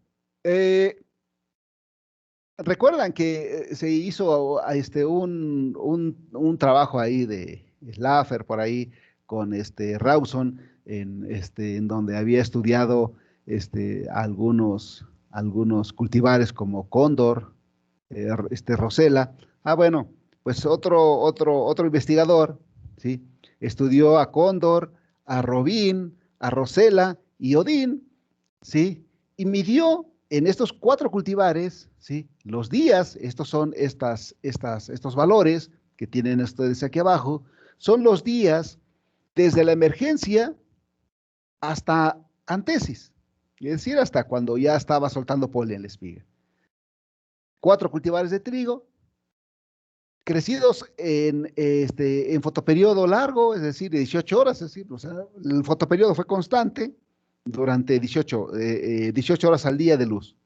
recuerdan que se hizo un trabajo ahí de Schlaffer por ahí con Rawson en donde había estudiado algunos cultivares como Cóndor, Rosella. Bueno, pues otro investigador, ¿sí? Estudió a Cóndor, a Robin, a Rosella y Odín, ¿sí? Y midió en estos 4 cultivares, ¿sí? Los días, estos son estos valores que tienen ustedes aquí abajo, son los días desde la emergencia hasta antesis, es decir, hasta cuando ya estaba soltando polen en la espiga. 4 cultivares de trigo, crecidos en fotoperiodo largo, es decir, de 18 horas, es decir, o sea, el fotoperiodo fue constante durante 18 horas al día de luz.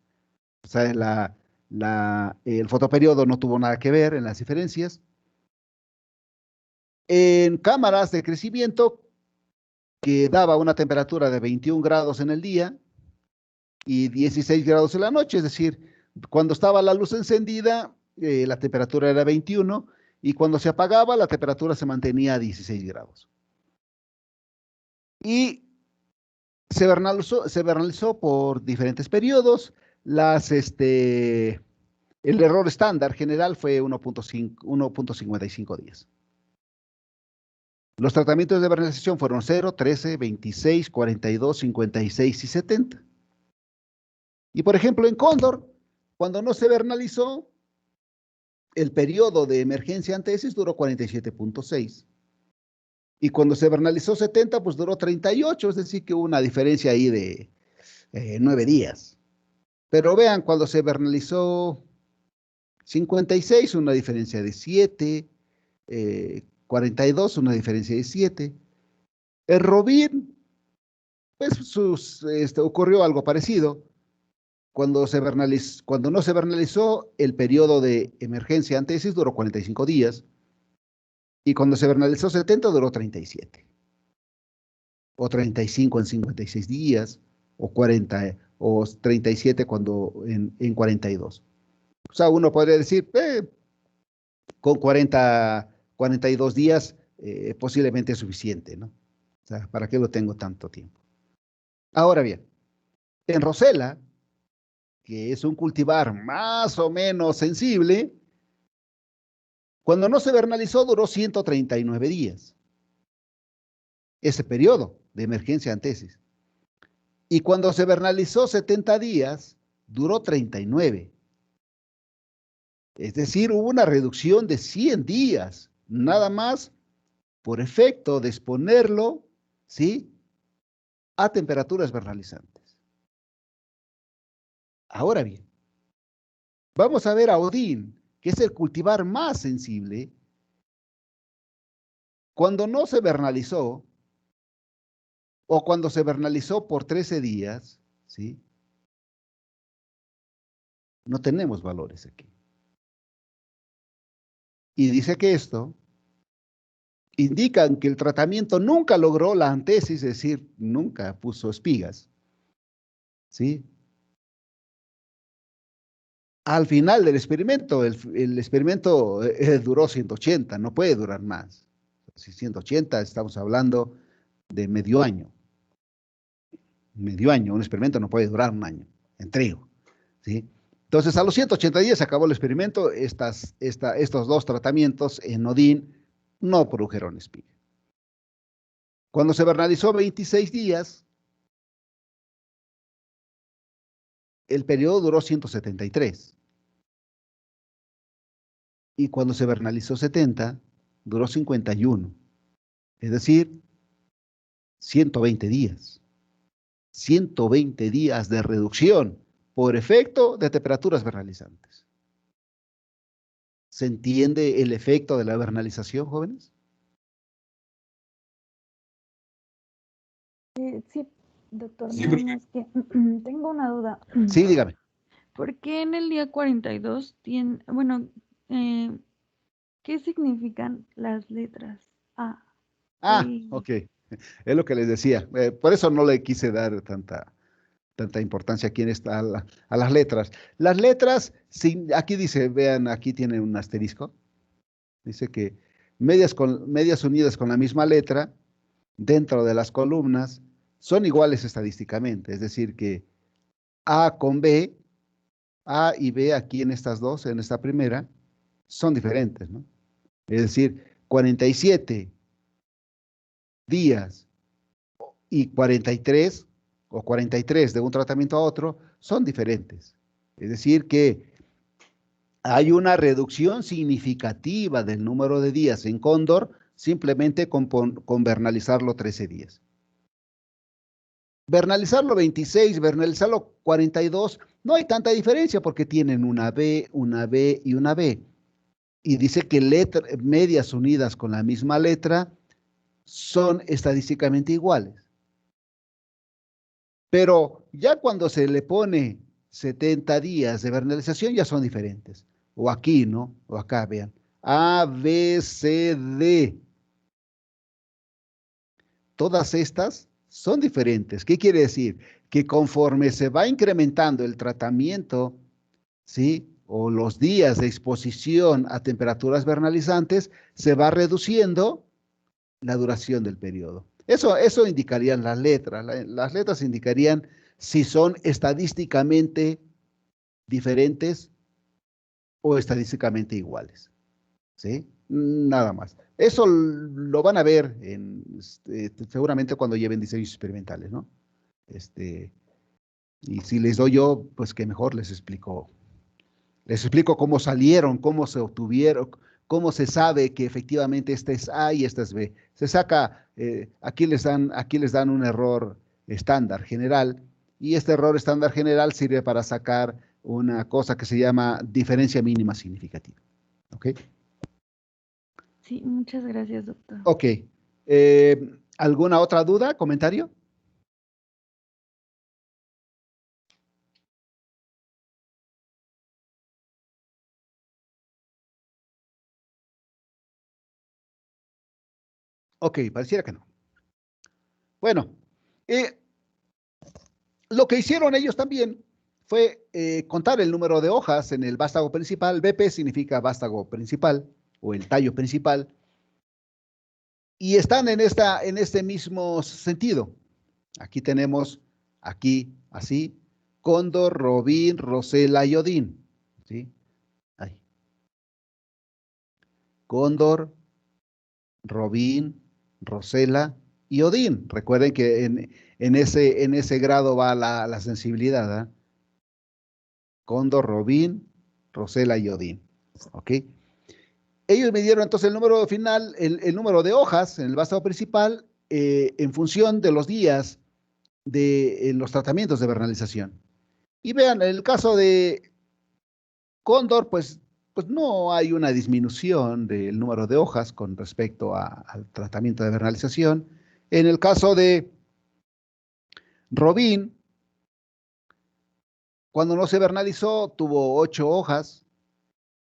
O sea, el fotoperiodo no tuvo nada que ver en las diferencias. En cámaras de crecimiento que daba una temperatura de 21 grados en el día y 16 grados en la noche, es decir, cuando estaba la luz encendida, la temperatura era 21 y cuando se apagaba, la temperatura se mantenía a 16 grados. Y se vernalizó por diferentes periodos. El error estándar general fue 1.55 días. Los tratamientos de vernalización fueron 0, 13, 26, 42, 56 y 70. Y por ejemplo, en Cóndor, cuando no se vernalizó, el periodo de emergencia antesis duró 47.6. Y cuando se vernalizó 70, pues duró 38, es decir, que hubo una diferencia ahí de 9 días. Pero vean, cuando se vernalizó 56, una diferencia de 7. 42, una diferencia de 7. El Robin, pues ocurrió algo parecido. Cuando no se vernalizó, el periodo de emergencia antesis duró 45 días. Y cuando se vernalizó 70, duró 37. O 35 en 56 días, o 40, o 37 en 42. O sea, uno podría decir, con 42 días posiblemente es suficiente, ¿no? O sea, ¿para qué lo tengo tanto tiempo? Ahora bien, en Rosella, que es un cultivar más o menos sensible, cuando no se vernalizó duró 139 días. Ese periodo de emergencia antesis. Y cuando se vernalizó 70 días, duró 39. Es decir, hubo una reducción de 100 días, nada más por efecto de exponerlo, ¿sí?, a temperaturas vernalizantes. Ahora bien, vamos a ver a Odín, que es el cultivar más sensible. Cuando no se vernalizó, o cuando se vernalizó por 13 días, ¿sí?, no tenemos valores aquí. Y dice que esto indican que el tratamiento nunca logró la antesis, es decir, nunca puso espigas, ¿sí? Al final del experimento, el experimento duró 180, no puede durar más. Si 180, estamos hablando de medio año. Medio año, un experimento no puede durar un año en trigo, ¿sí? Entonces, a los 180 días se acabó el experimento. Estos dos tratamientos en Odín no produjeron espiga. Cuando se vernalizó 26 días, el periodo duró 173. Y cuando se vernalizó 70, duró 51. Es decir, 120 días. 120 días de reducción por efecto de temperaturas vernalizantes. ¿Se entiende el efecto de la vernalización, jóvenes? Sí, doctor, Sí, nada más que tengo una duda. Sí, dígame. ¿Por qué en el día 42 tiene, bueno, qué significan las letras A, B? Ok. Es lo que les decía. Por eso no le quise dar tanta importancia aquí a las letras. Las letras, aquí dice, vean, aquí tiene un asterisco. Dice que medias unidas con la misma letra dentro de las columnas son iguales estadísticamente. Es decir, que A con B, A y B aquí en estas dos, en esta primera, son diferentes, ¿no? Es decir, 47 días y 43 o 43 de un tratamiento a otro son diferentes. Es decir, que hay una reducción significativa del número de días en cóndor simplemente con vernalizarlo 13 días. Vernalizarlo 26, vernalizarlo 42, no hay tanta diferencia porque tienen una B y una B. Y dice que medias unidas con la misma letra son estadísticamente iguales. Pero ya cuando se le pone 70 días de vernalización ya son diferentes. O aquí, ¿no? O acá, vean. A, B, C, D. Todas estas son diferentes. ¿Qué quiere decir? Que conforme se va incrementando el tratamiento, ¿sí?, o los días de exposición a temperaturas vernalizantes, se va reduciendo la duración del periodo. Eso indicarían las letras. Las letras indicarían si son estadísticamente diferentes o estadísticamente iguales, ¿sí? Nada más. Eso lo van a ver seguramente cuando lleven diseños experimentales, ¿no? Y si les doy yo, pues que mejor les explico. Les explico cómo salieron, cómo se obtuvieron, cómo se sabe que efectivamente esta es A y esta es B. Se saca, aquí les dan un error estándar general, y este error estándar general sirve para sacar una cosa que se llama diferencia mínima significativa. ¿Ok? Sí, muchas gracias, doctor. Ok. ¿Alguna otra duda, comentario? Ok, pareciera que no. Bueno, lo que hicieron ellos también fue contar el número de hojas en el vástago principal. BP significa vástago principal o el tallo principal. Y están en este mismo sentido. Aquí tenemos, aquí, así, cóndor, robín, rosela y odín. ¿Sí? Ahí. Cóndor, robín, rosela y odín. Recuerden que en ese grado va la sensibilidad. ¿Eh? Cóndor, robín, rosela y odín. ¿Ok? Ellos midieron entonces el número final, el número de hojas en el vástago principal en función de los días de los tratamientos de vernalización. Y vean, en el caso de cóndor, pues no hay una disminución del número de hojas con respecto al tratamiento de vernalización. En el caso de robín, cuando no se vernalizó, tuvo 8 hojas,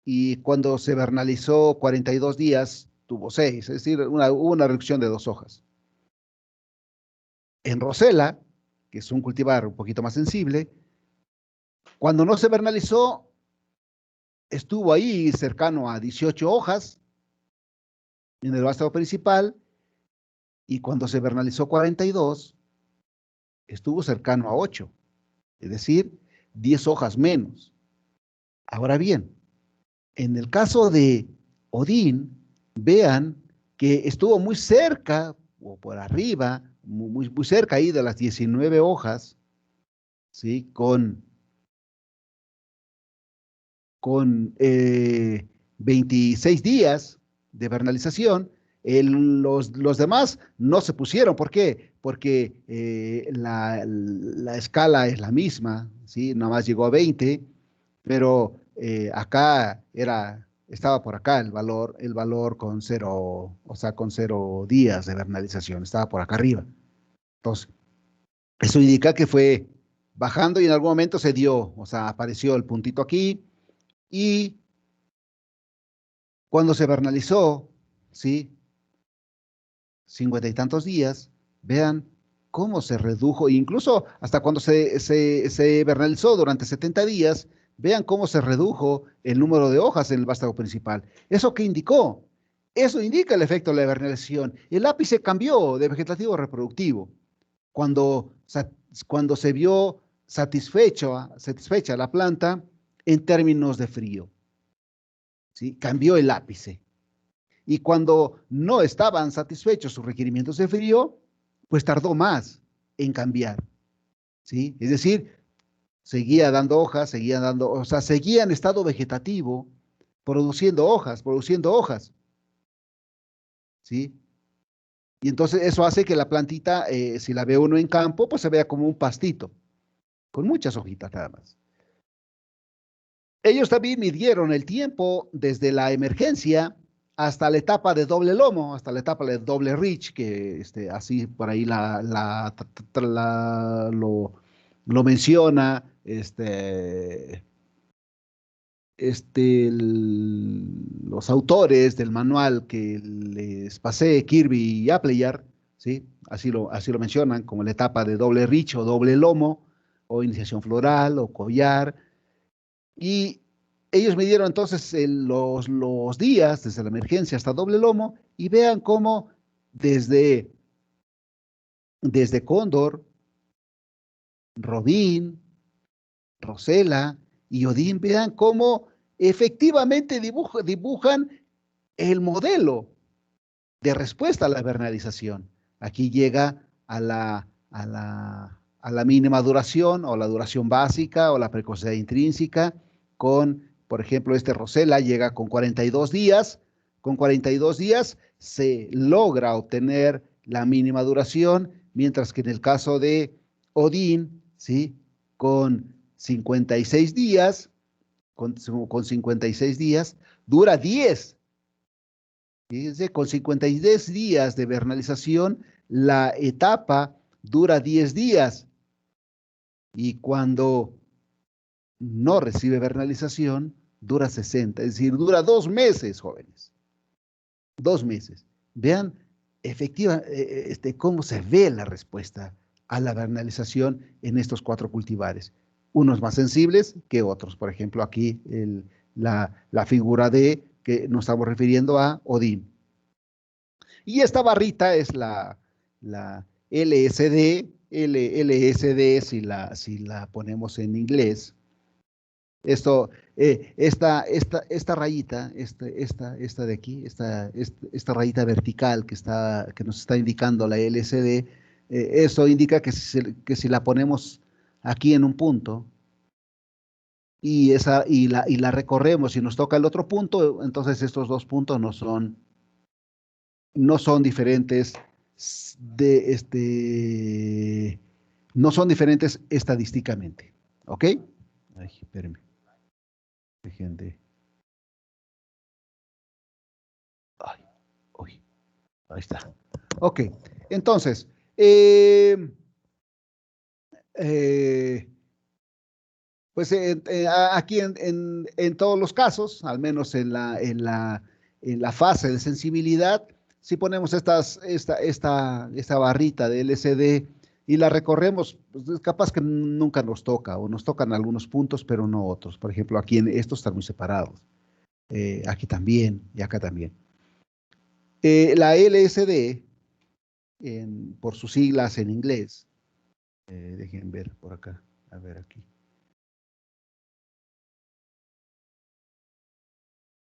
y cuando se vernalizó 42 días, tuvo 6, es decir, hubo una reducción de 2 hojas. En rosela, que es un cultivar un poquito más sensible, cuando no se vernalizó, estuvo ahí cercano a 18 hojas en el vástago principal, y cuando se vernalizó 42, estuvo cercano a 8, es decir, 10 hojas menos. Ahora bien, en el caso de Odín, vean que estuvo muy cerca, o por arriba, muy cerca ahí de las 19 hojas, ¿sí? Con 26 días de vernalización. Los demás no se pusieron. ¿Por qué? Porque la escala es la misma, ¿sí? Nada más llegó a 20, pero acá estaba por acá el valor con 0, o sea, con 0 días de vernalización, estaba por acá arriba. Entonces, eso indica que fue bajando y en algún momento se dio, o sea, apareció el puntito aquí, y cuando se vernalizó, ¿sí? 50 y tantos días, vean cómo se redujo, incluso hasta cuando se vernalizó durante 70 días, vean cómo se redujo el número de hojas en el vástago principal. ¿Eso qué indicó? Eso indica el efecto de la vernalización. El ápice cambió de vegetativo a reproductivo. Cuando se vio satisfecha la planta en términos de frío, ¿sí? Cambió el ápice. Y cuando no estaban satisfechos sus requerimientos de frío, pues tardó más en cambiar, ¿sí? Es decir, seguía dando hojas, o sea, seguía en estado vegetativo, produciendo hojas, ¿sí? Y entonces eso hace que la plantita, si la ve uno en campo, pues se vea como un pastito, con muchas hojitas nada más. Ellos también midieron el tiempo desde la emergencia hasta la etapa de doble lomo, hasta la etapa de doble ridge, que así por ahí lo menciona los autores del manual que les pasé, Kirby y Appleyard, ¿sí? Así lo mencionan como la etapa de doble ridge o doble lomo, o iniciación floral o collar. Y ellos midieron entonces los días desde la emergencia hasta doble lomo, y vean cómo desde cóndor, robín, rosela y odín, vean cómo efectivamente dibujan el modelo de respuesta a la vernalización. Aquí llega a la mínima duración, o la duración básica, o la precocidad intrínseca, por ejemplo, rosela llega con 42 días. Con 42 días se logra obtener la mínima duración, mientras que en el caso de odín, ¿sí? Con 56 días, con 56 días, dura 10. Fíjense, con 52 días de vernalización, la etapa dura 10 días. Y cuando no recibe vernalización, dura 60. Es decir, dura 2 meses, jóvenes. 2 meses. Vean, efectivamente, cómo se ve la respuesta a la vernalización en estos 4 cultivares. Unos más sensibles que otros. Por ejemplo, aquí la figura D que nos estamos refiriendo a Odín. Y esta barrita es la LSD, LSD si la ponemos en inglés. Esto, esta rayita, esta de aquí, esta rayita vertical que nos está indicando la LSD, eso indica que si la ponemos aquí en un punto y la recorremos y nos toca el otro punto, entonces estos 2 puntos no son diferentes no son diferentes estadísticamente. ¿Ok? Ay, espérenme. Dejen de. Ay, uy, ahí está. Ok, entonces, pues aquí en todos los casos, al menos en la fase de sensibilidad, si ponemos esta barrita de LCD y la recorremos, pues es capaz que nunca nos toca, o nos tocan algunos puntos, pero no otros. Por ejemplo, aquí estos están muy separados. Aquí también, y acá también. La LSD, por sus siglas en inglés, dejen ver por acá, a ver aquí.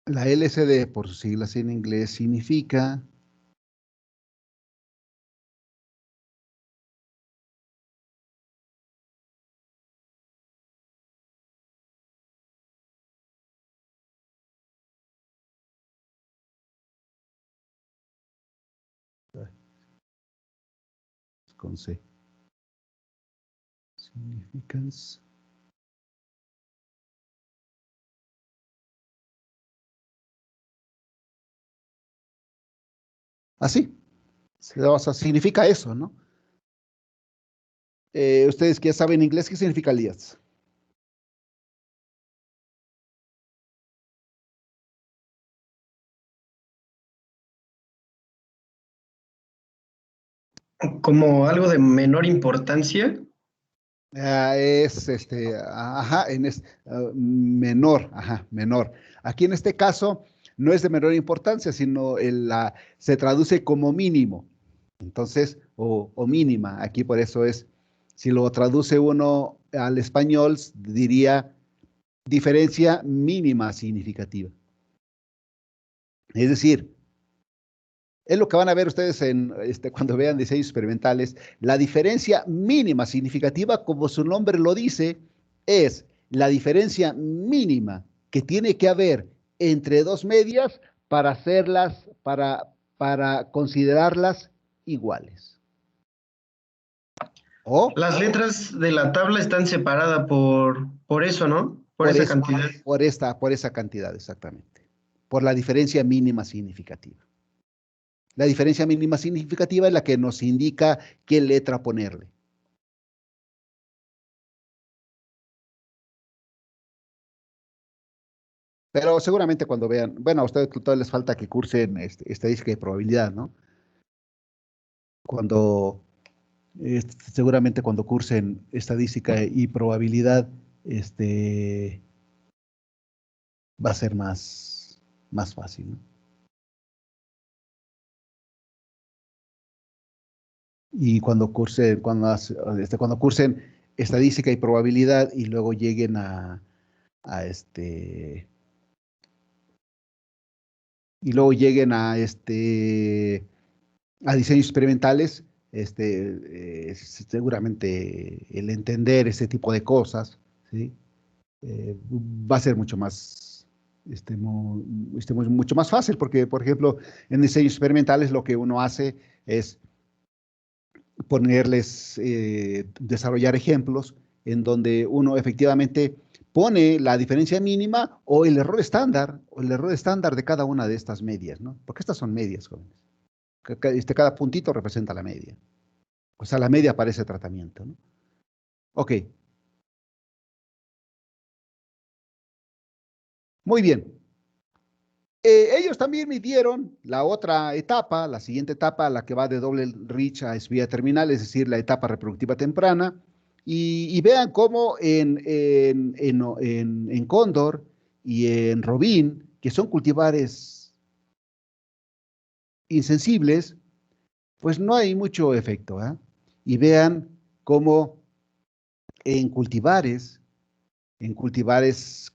La LSD, por sus siglas en inglés, significa con C. Significance. Así. O sea, significa eso, ¿no? Ustedes que ya saben inglés, ¿qué significa alias? Como algo de menor importancia. Es ajá, menor, ajá, menor. Aquí en este caso no es de menor importancia, sino se traduce como mínimo. Entonces, o mínima. Aquí por eso es, si lo traduce uno al español, diría diferencia mínima significativa. Es decir, es lo que van a ver ustedes cuando vean diseños experimentales. La diferencia mínima significativa, como su nombre lo dice, es la diferencia mínima que tiene que haber entre 2 medias para considerarlas iguales. Las letras de la tabla están separadas por eso, ¿no? Por esa cantidad. Por esa cantidad, exactamente. Por la diferencia mínima significativa. La diferencia mínima significativa es la que nos indica qué letra ponerle. Pero seguramente cuando vean, bueno, a ustedes todavía les falta que cursen estadística y probabilidad, ¿no? Seguramente cuando cursen estadística y probabilidad, va a ser más fácil, ¿no? Y cuando cursen estadística y probabilidad y luego lleguen a diseños experimentales, seguramente el entender ese tipo de cosas, ¿sí? Va a ser mucho más mucho más fácil, porque por ejemplo en diseños experimentales lo que uno hace es ponerles, desarrollar ejemplos en donde uno efectivamente pone la diferencia mínima o el error estándar de cada una de estas medias, ¿no? Porque estas son medias, jóvenes. Cada puntito representa la media. O sea, la media para ese tratamiento, ¿no? Ok. Muy bien. Ellos también midieron la otra etapa, la siguiente etapa, la que va de doble reach a espía terminal, es decir, la etapa reproductiva temprana. Y vean cómo en Cóndor y en Robín, que son cultivares insensibles, pues no hay mucho efecto, ¿eh? Y vean cómo en cultivares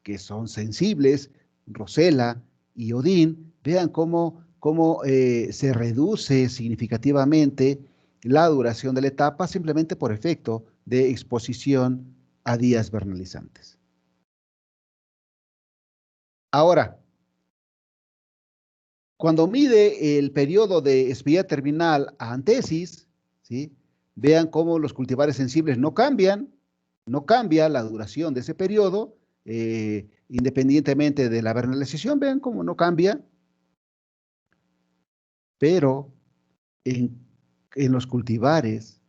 que son sensibles, Rosella y Odín, vean cómo se reduce significativamente la duración de la etapa simplemente por efecto de exposición a días vernalizantes. Ahora, cuando mide el periodo de espía terminal a antesis, ¿sí? Vean cómo los cultivares sensibles no cambia la duración de ese periodo, independientemente de la vernalización, vean cómo no cambia, pero en los cultivares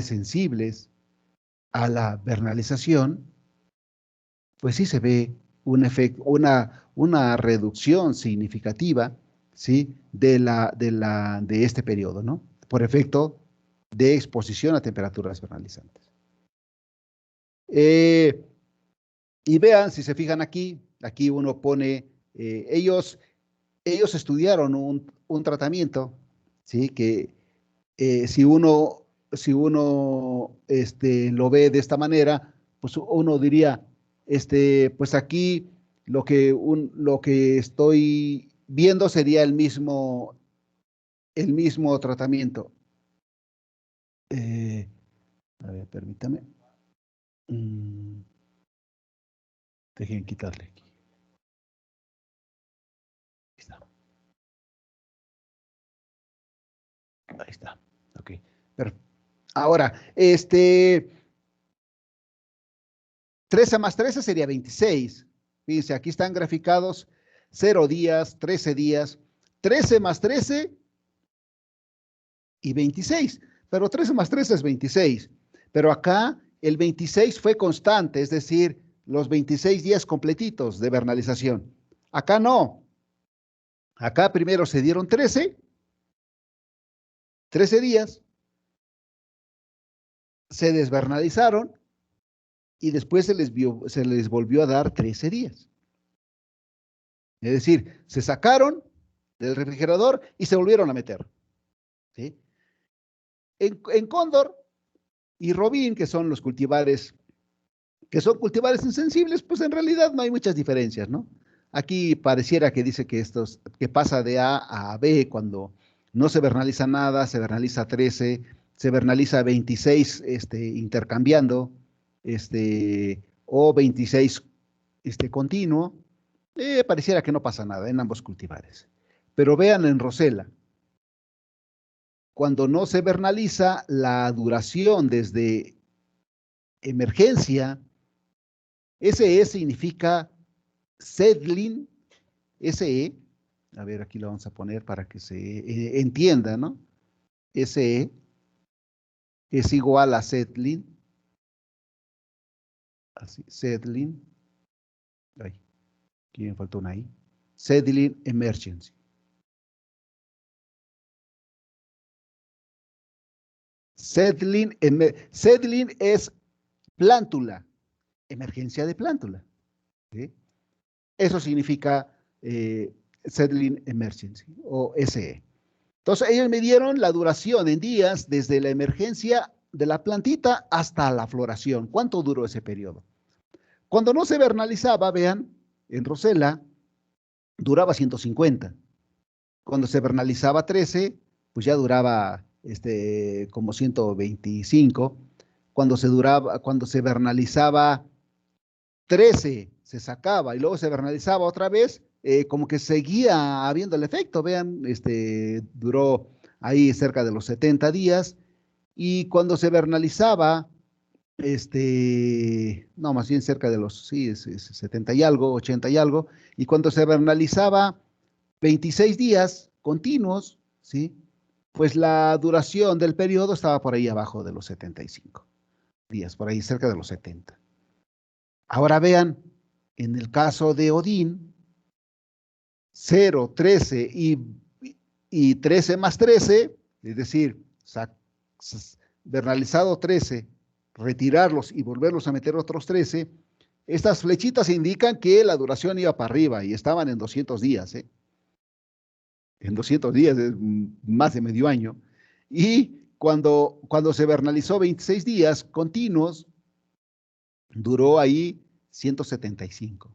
sensibles a la vernalización, pues sí se ve un efecto, una reducción significativa, ¿sí? de este periodo, ¿no? Por efecto de exposición a temperaturas vernalizantes. Y vean, si se fijan aquí uno pone, ellos estudiaron un tratamiento, ¿sí? Que si uno lo ve de esta manera, pues uno diría, pues aquí lo que estoy viendo sería el mismo tratamiento. A ver, permítame. Dejen quitarle aquí. Ahí está. Ok. Pero ahora, 13 más 13 sería 26. Fíjense, aquí están graficados 0 días, 13 días, 13 más 13 y 26. Pero 13 más 13 es 26. Pero acá el 26 fue constante, es decir, los 26 días completitos de vernalización. Acá no. Acá primero se dieron 13 días, se desvernalizaron y después se les volvió a dar 13 días. Es decir, se sacaron del refrigerador y se volvieron a meter. ¿Sí? En Cóndor y Robín, que son los cultivares, que son cultivares insensibles, pues en realidad no hay muchas diferencias, ¿no? Aquí pareciera que dice que pasa de A a B cuando no se vernaliza nada, se vernaliza 13, se vernaliza 26 intercambiando, o 26 continuo. Pareciera que no pasa nada en ambos cultivares. Pero vean en Rosella, cuando no se vernaliza, la duración desde emergencia, SE significa seedling, SE, a ver, aquí lo vamos a poner para que se entienda, ¿no? SE es igual a seedling, así, seedling, ay, aquí me faltó una I, seedling emergency. Seedling es plántula, emergencia de plántula. ¿Sí? Eso significa seedling emergency o SE. Entonces ellos midieron la duración en días desde la emergencia de la plantita hasta la floración. ¿Cuánto duró ese periodo? Cuando no se vernalizaba, vean, en Rosella duraba 150. Cuando se vernalizaba 13, pues ya duraba como 125. Cuando se vernalizaba 13, se sacaba y luego se vernalizaba otra vez, como que seguía habiendo el efecto. Vean, duró ahí cerca de los 70 días y cuando se vernalizaba, no, más bien cerca de los, sí, es 70 y algo, 80 y algo, y cuando se vernalizaba 26 días continuos, ¿sí? Pues la duración del periodo estaba por ahí abajo de los 75 días, por ahí cerca de los 70. Ahora vean, en el caso de Odín, 0, 13 y 13 más 13, es decir, vernalizado 13, retirarlos y volverlos a meter otros 13, estas flechitas indican que la duración iba para arriba y estaban en 200 días, ¿eh? En 200 días, es más de medio año. Y cuando se vernalizó 26 días continuos, duró ahí 175.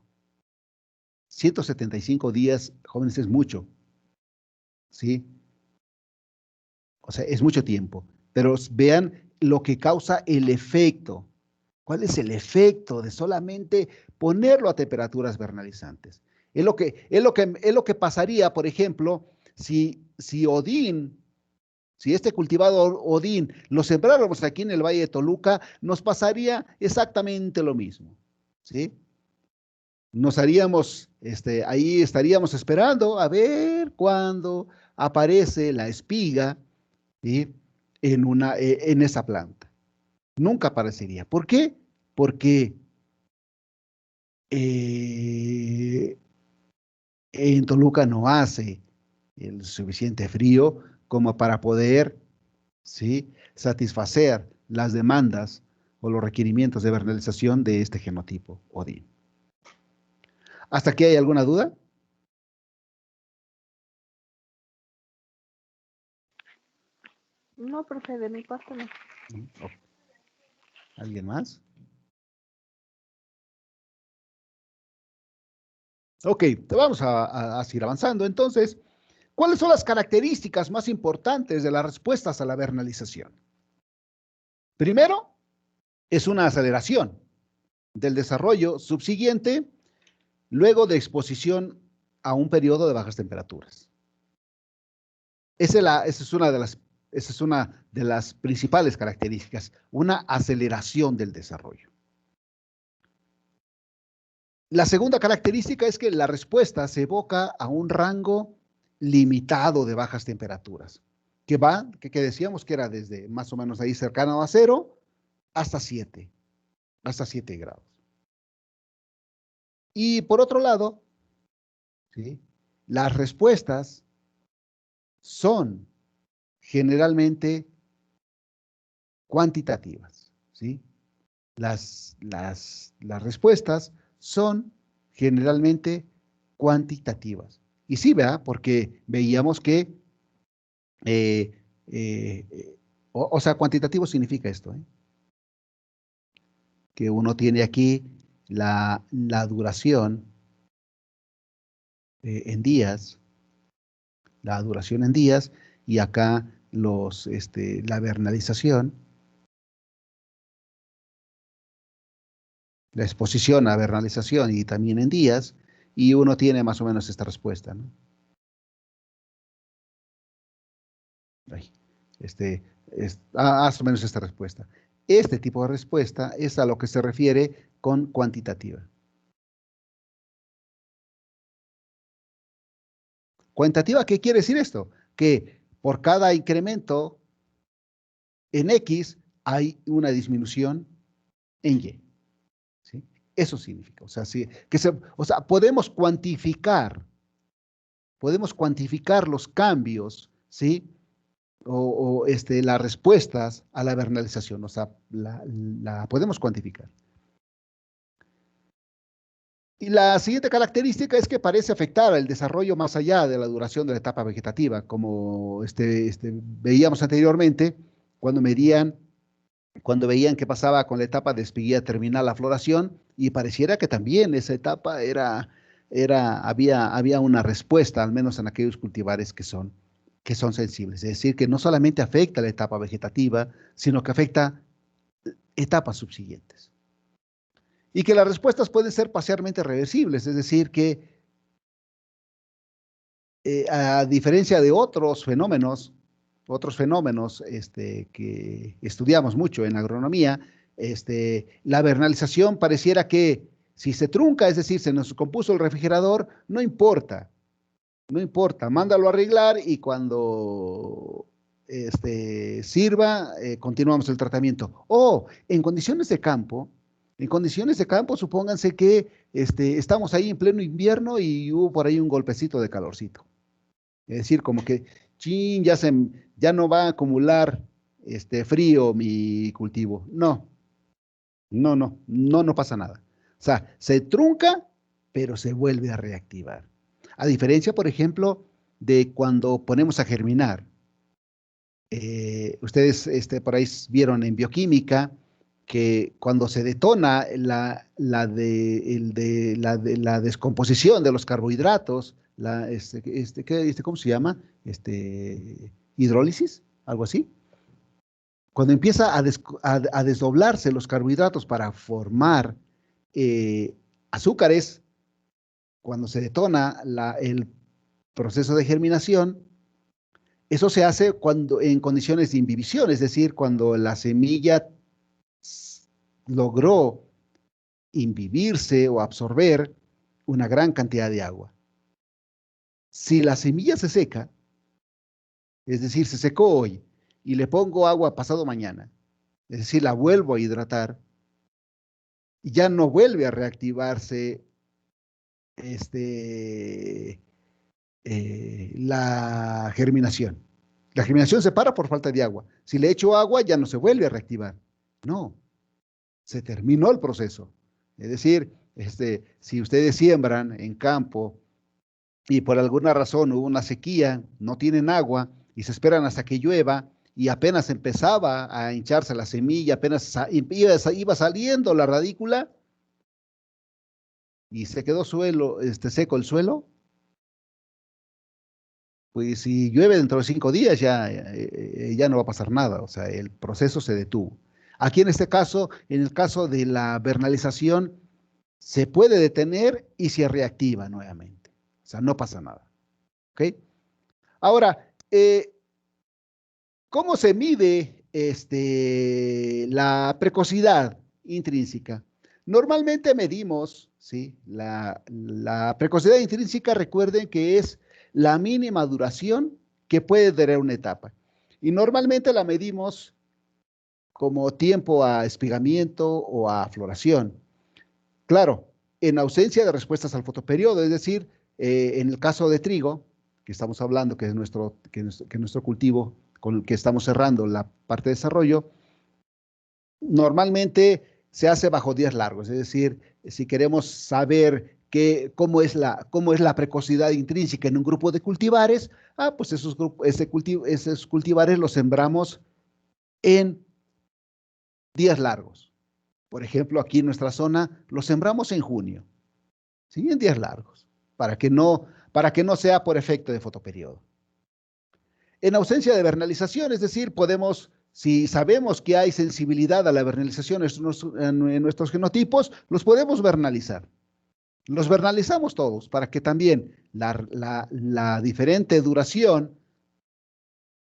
175 días, jóvenes, es mucho, ¿sí? O sea, es mucho tiempo. Pero vean lo que causa el efecto. ¿Cuál es el efecto de solamente ponerlo a temperaturas vernalizantes? Es lo que pasaría, por ejemplo, si Odín, si este cultivado Odín lo sembráramos aquí en el Valle de Toluca, nos pasaría exactamente lo mismo, ¿sí? Nos haríamos, ahí estaríamos esperando a ver cuándo aparece la espiga, ¿sí? En esa planta. Nunca aparecería. ¿Por qué? Porque en Toluca no hace el suficiente frío como para poder, ¿sí?, satisfacer las demandas o los requerimientos de vernalización de este genotipo Odín. ¿Hasta aquí hay alguna duda? No, profe, de mi parte no. ¿Alguien más? Ok, vamos a seguir avanzando. Entonces, ¿cuáles son las características más importantes de las respuestas a la vernalización? Primero, es una aceleración del desarrollo subsiguiente luego de exposición a un periodo de bajas temperaturas. Esa es una de las principales características, una aceleración del desarrollo. La segunda característica es que la respuesta se evoca a un rango limitado de bajas temperaturas, que decíamos que era desde más o menos ahí cercano a 0 hasta 7 grados. Y por otro lado, ¿sí?, las respuestas son generalmente cuantitativas, ¿sí? Las respuestas son generalmente cuantitativas. Y sí, ¿verdad? Porque veíamos que, o sea, cuantitativo significa esto, ¿eh? Que uno tiene aquí la duración en días, y acá la vernalización, la exposición a vernalización y también en días, y uno tiene más o menos esta respuesta, ¿no? Más o menos esta respuesta. Este tipo de respuesta es a lo que se refiere con cuantitativa. ¿Cuantitativa qué quiere decir esto? Que por cada incremento en X hay una disminución en Y. ¿Sí? Eso significa. O sea, podemos cuantificar los cambios, ¿sí?, las respuestas a la vernalización. O sea, la podemos cuantificar. Y la siguiente característica es que parece afectar el desarrollo más allá de la duración de la etapa vegetativa, como veíamos anteriormente, cuando veían qué pasaba con la etapa de espiguilla terminal a floración, y pareciera que también esa etapa había una respuesta, al menos en aquellos cultivares que son sensibles. Es decir, que no solamente afecta la etapa vegetativa, sino que afecta etapas subsiguientes. Y que las respuestas pueden ser parcialmente reversibles, es decir, que a diferencia de otros fenómenos, otros fenómenos que estudiamos mucho en agronomía, la vernalización pareciera que si se trunca, es decir, se nos compuso el refrigerador, no importa, no importa, mándalo a arreglar y cuando sirva, continuamos el tratamiento. O en condiciones de campo, supónganse que estamos ahí en pleno invierno y hubo por ahí un golpecito de calorcito. Es decir, como que, chin, ya no va a acumular frío mi cultivo. No, no pasa nada. O sea, se trunca, pero se vuelve a reactivar. A diferencia, por ejemplo, de cuando ponemos a germinar. Ustedes por ahí vieron en bioquímica que cuando se detona la descomposición de los carbohidratos, ¿cómo se llama? Hidrólisis, algo así. Cuando empieza a desdoblarse los carbohidratos para formar azúcares, cuando se detona el proceso de germinación, eso se hace en condiciones de imbibición, es decir, cuando la semilla logró imbibirse o absorber una gran cantidad de agua. Si la semilla se seca, es decir, se secó hoy y le pongo agua pasado mañana, es decir, la vuelvo a hidratar, ya no vuelve a reactivarse la germinación. La germinación se para por falta de agua. Si le echo agua, ya no se vuelve a reactivar. No, se terminó el proceso. Es decir, si ustedes siembran en campo y por alguna razón hubo una sequía, no tienen agua y se esperan hasta que llueva y apenas empezaba a hincharse la semilla, apenas iba saliendo la radícula y se quedó seco el suelo, pues si llueve dentro de 5 días ya no va a pasar nada, o sea, el proceso se detuvo. Aquí en este caso, en el caso de la vernalización, se puede detener y se reactiva nuevamente, o sea, no pasa nada. ¿Ok? Ahora, ¿cómo se mide la precocidad intrínseca? Normalmente medimos, ¿sí? La precocidad intrínseca, recuerden que es la mínima duración que puede tener una etapa. Y normalmente la medimos como tiempo a espigamiento o a floración. Claro, en ausencia de respuestas al fotoperiodo, es decir, en el caso de trigo, que estamos hablando, que es nuestro cultivo con el que estamos cerrando la parte de desarrollo, normalmente se hace bajo días largos, es decir, si queremos saber cómo es la precocidad intrínseca en un grupo de cultivares, pues esos cultivares los sembramos en días largos. Por ejemplo, aquí en nuestra zona los sembramos en junio, ¿sí? En días largos, para que no sea por efecto de fotoperiodo. En ausencia de vernalización, es decir, si sabemos que hay sensibilidad a la vernalización en nuestros genotipos, los podemos vernalizar. Los vernalizamos todos para que también la diferente duración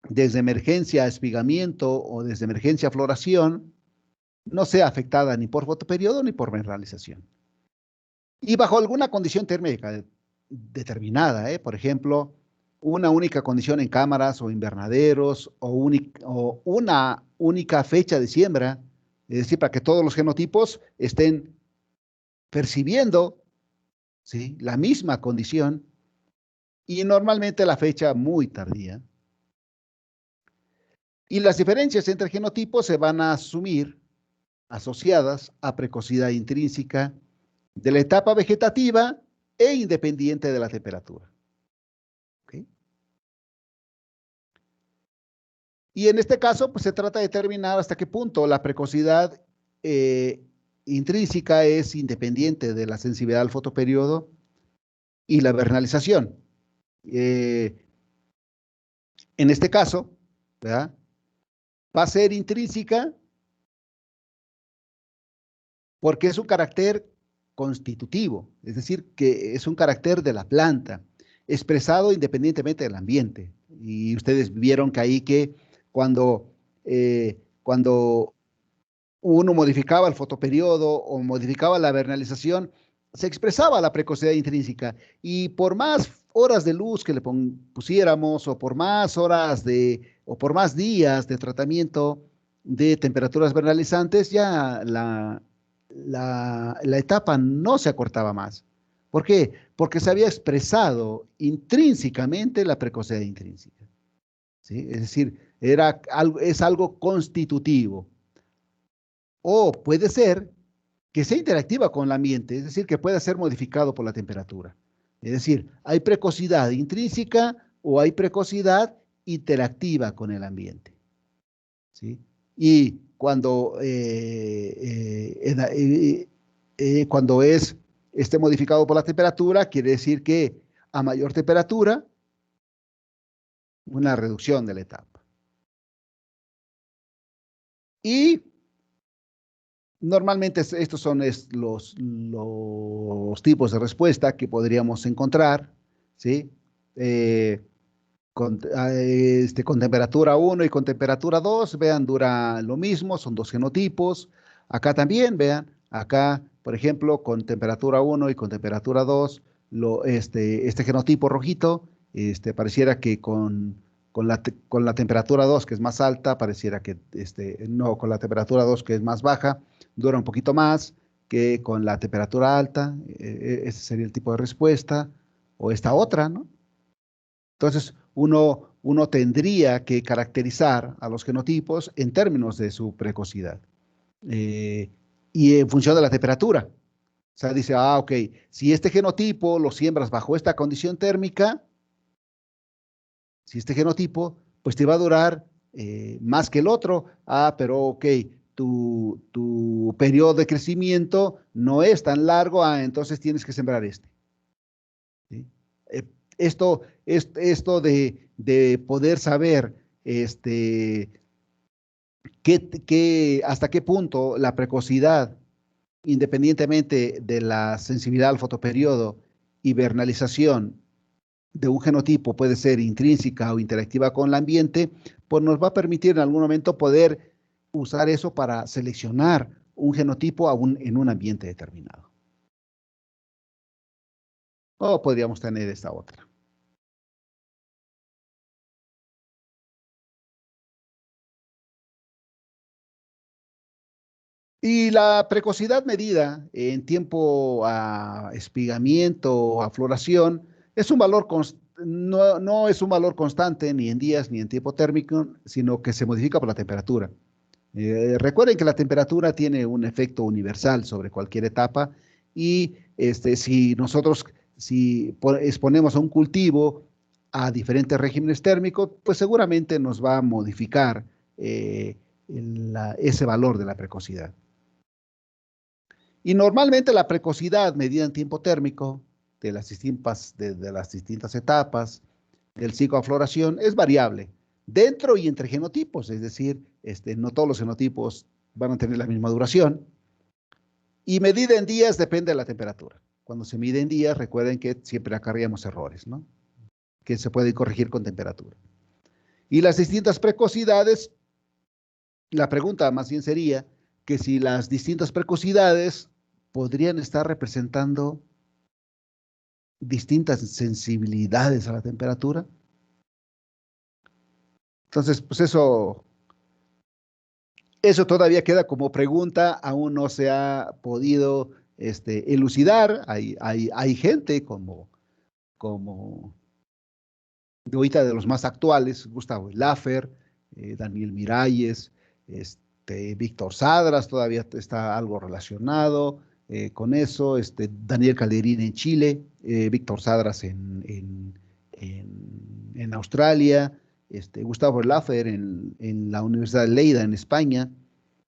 desde emergencia a espigamiento o desde emergencia a floración no sea afectada ni por fotoperiodo ni por vernalización. Y bajo alguna condición térmica determinada, por ejemplo, una única condición en cámaras o invernaderos o una única fecha de siembra, es decir, para que todos los genotipos estén percibiendo, ¿sí?, la misma condición y normalmente la fecha muy tardía. Y las diferencias entre genotipos se van a asumir asociadas a precocidad intrínseca de la etapa vegetativa e independiente de la temperatura. ¿Okay? Y en este caso, pues se trata de determinar hasta qué punto la precocidad intrínseca es independiente de la sensibilidad al fotoperiodo y la vernalización. En este caso, ¿verdad?, va a ser intrínseca porque es un carácter constitutivo, es decir, que es un carácter de la planta, expresado independientemente del ambiente. Y ustedes vieron que ahí que cuando uno modificaba el fotoperiodo o modificaba la vernalización, se expresaba la precocidad intrínseca. Y por más horas de luz que le pusiéramos, o por más o por más días de tratamiento de temperaturas vernalizantes, ya la etapa no se acortaba más. ¿Por qué? Porque se había expresado intrínsecamente la precocidad intrínseca, ¿sí? Es decir, es algo constitutivo. O puede ser que sea interactiva con el ambiente, es decir, que pueda ser modificado por la temperatura. Es decir, hay precocidad intrínseca o hay precocidad interactiva con el ambiente, ¿sí? Y cuando esté modificado por la temperatura, quiere decir que a mayor temperatura, una reducción de la etapa. Y normalmente estos son los tipos de respuesta que podríamos encontrar, ¿sí? Con temperatura 1 y con temperatura 2, vean, dura lo mismo, son dos genotipos. Acá también, vean, acá, por ejemplo, con temperatura 1 y con temperatura 2, este genotipo rojito, pareciera que con la temperatura 2, que es más alta, pareciera que, no, con la temperatura 2, que es más baja, dura un poquito más que con la temperatura alta. Ese sería el tipo de respuesta, o esta otra, ¿no? Entonces, uno tendría que caracterizar a los genotipos en términos de su precocidad y en función de la temperatura. O sea, dice, ok, si este genotipo lo siembras bajo esta condición térmica, si este genotipo, pues te va a durar más que el otro. Pero ok, tu periodo de crecimiento no es tan largo, entonces tienes que sembrar este. ¿Sí? Esto de poder saber hasta qué punto la precocidad, independientemente de la sensibilidad al fotoperiodo y vernalización de un genotipo, puede ser intrínseca o interactiva con el ambiente, pues nos va a permitir en algún momento poder usar eso para seleccionar un genotipo en un ambiente determinado. O podríamos tener esta otra. Y la precocidad medida en tiempo a espigamiento o a floración es un valor no es un valor constante ni en días ni en tiempo térmico, sino que se modifica por la temperatura. Recuerden que la temperatura tiene un efecto universal sobre cualquier etapa, y si nosotros exponemos a un cultivo a diferentes regímenes térmicos, pues seguramente nos va a modificar ese valor de la precocidad. Y normalmente la precocidad medida en tiempo térmico de las distintas etapas del ciclo de floración es variable dentro y entre genotipos, es decir, no todos los genotipos van a tener la misma duración. Y medida en días depende de la temperatura. Cuando se mide en días, recuerden que siempre acarreamos errores, ¿no? Que se pueden corregir con temperatura. Y las distintas precocidades, la pregunta más bien sería que si las distintas precocidades podrían estar representando distintas sensibilidades a la temperatura. Entonces, pues eso todavía queda como pregunta, aún no se ha podido elucidar. Hay gente como de ahorita, de los más actuales, Gustavo Laffer, Daniel Miralles, Víctor Sadras todavía está algo relacionado con eso, Daniel Calderín en Chile, Víctor Sadras en Australia, Gustavo Laffer en la Universidad de Lleida en España,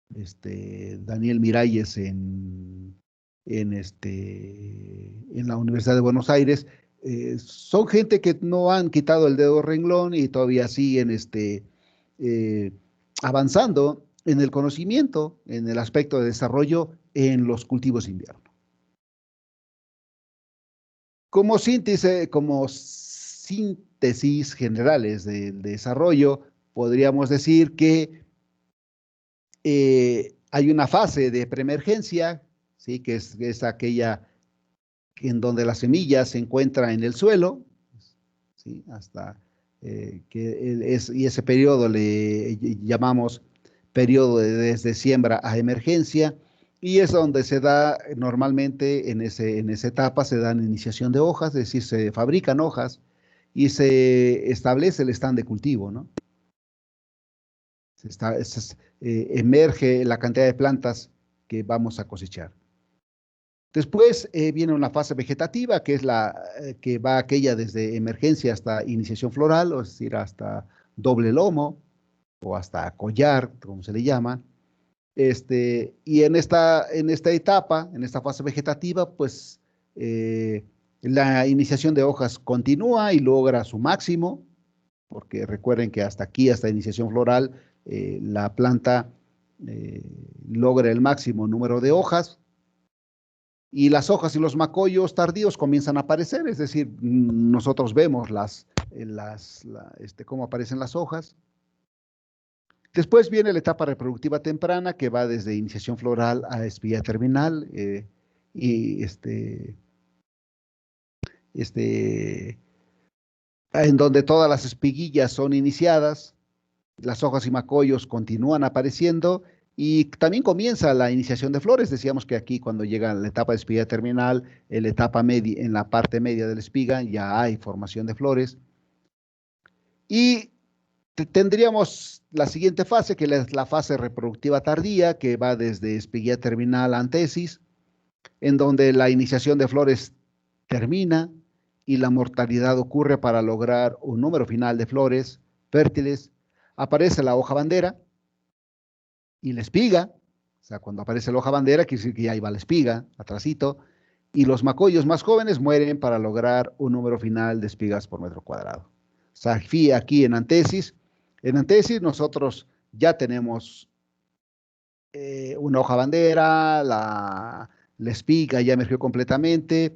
Daniel Miralles en la Universidad de Buenos Aires. Son gente que no han quitado el dedo renglón y todavía siguen avanzando en el conocimiento, en el aspecto de desarrollo en los cultivos de invierno. Como síntesis síntesis generales del desarrollo, podríamos decir que hay una fase de preemergencia, ¿sí? Que es aquella en donde la semilla se encuentra en el suelo, ¿sí? Hasta y ese periodo le llamamos periodo desde siembra a emergencia, y es donde se da normalmente en esa etapa se dan iniciación de hojas, es decir, se fabrican hojas y se establece el stand de cultivo, ¿no? Emerge la cantidad de plantas que vamos a cosechar. Después viene una fase vegetativa, que es que va aquella desde emergencia hasta iniciación floral, es decir, hasta doble lomo o hasta collar, como se le llama. Y en esta etapa, en esta fase vegetativa, pues la iniciación de hojas continúa y logra su máximo, porque recuerden que hasta aquí, hasta iniciación floral, la planta logra el máximo número de hojas, y las hojas y los macollos tardíos comienzan a aparecer, es decir, nosotros vemos cómo aparecen las hojas. Después viene la etapa reproductiva temprana, que va desde iniciación floral a espiga terminal, en donde todas las espiguillas son iniciadas, las hojas y macollos continúan apareciendo, y también comienza la iniciación de flores. Decíamos que aquí, cuando llega la etapa de espiga terminal, en la parte media de la espiga ya hay formación de flores. Y tendríamos la siguiente fase, que es la fase reproductiva tardía, que va desde espiguilla terminal a antesis, en donde la iniciación de flores termina y la mortalidad ocurre para lograr un número final de flores fértiles. Aparece la hoja bandera y la espiga, o sea, cuando aparece la hoja bandera, quiere decir que ya iba la espiga, atrasito, y los macollos más jóvenes mueren para lograr un número final de espigas por metro cuadrado. O sea, aquí en antesis nosotros ya tenemos una hoja bandera, la espiga ya emergió completamente,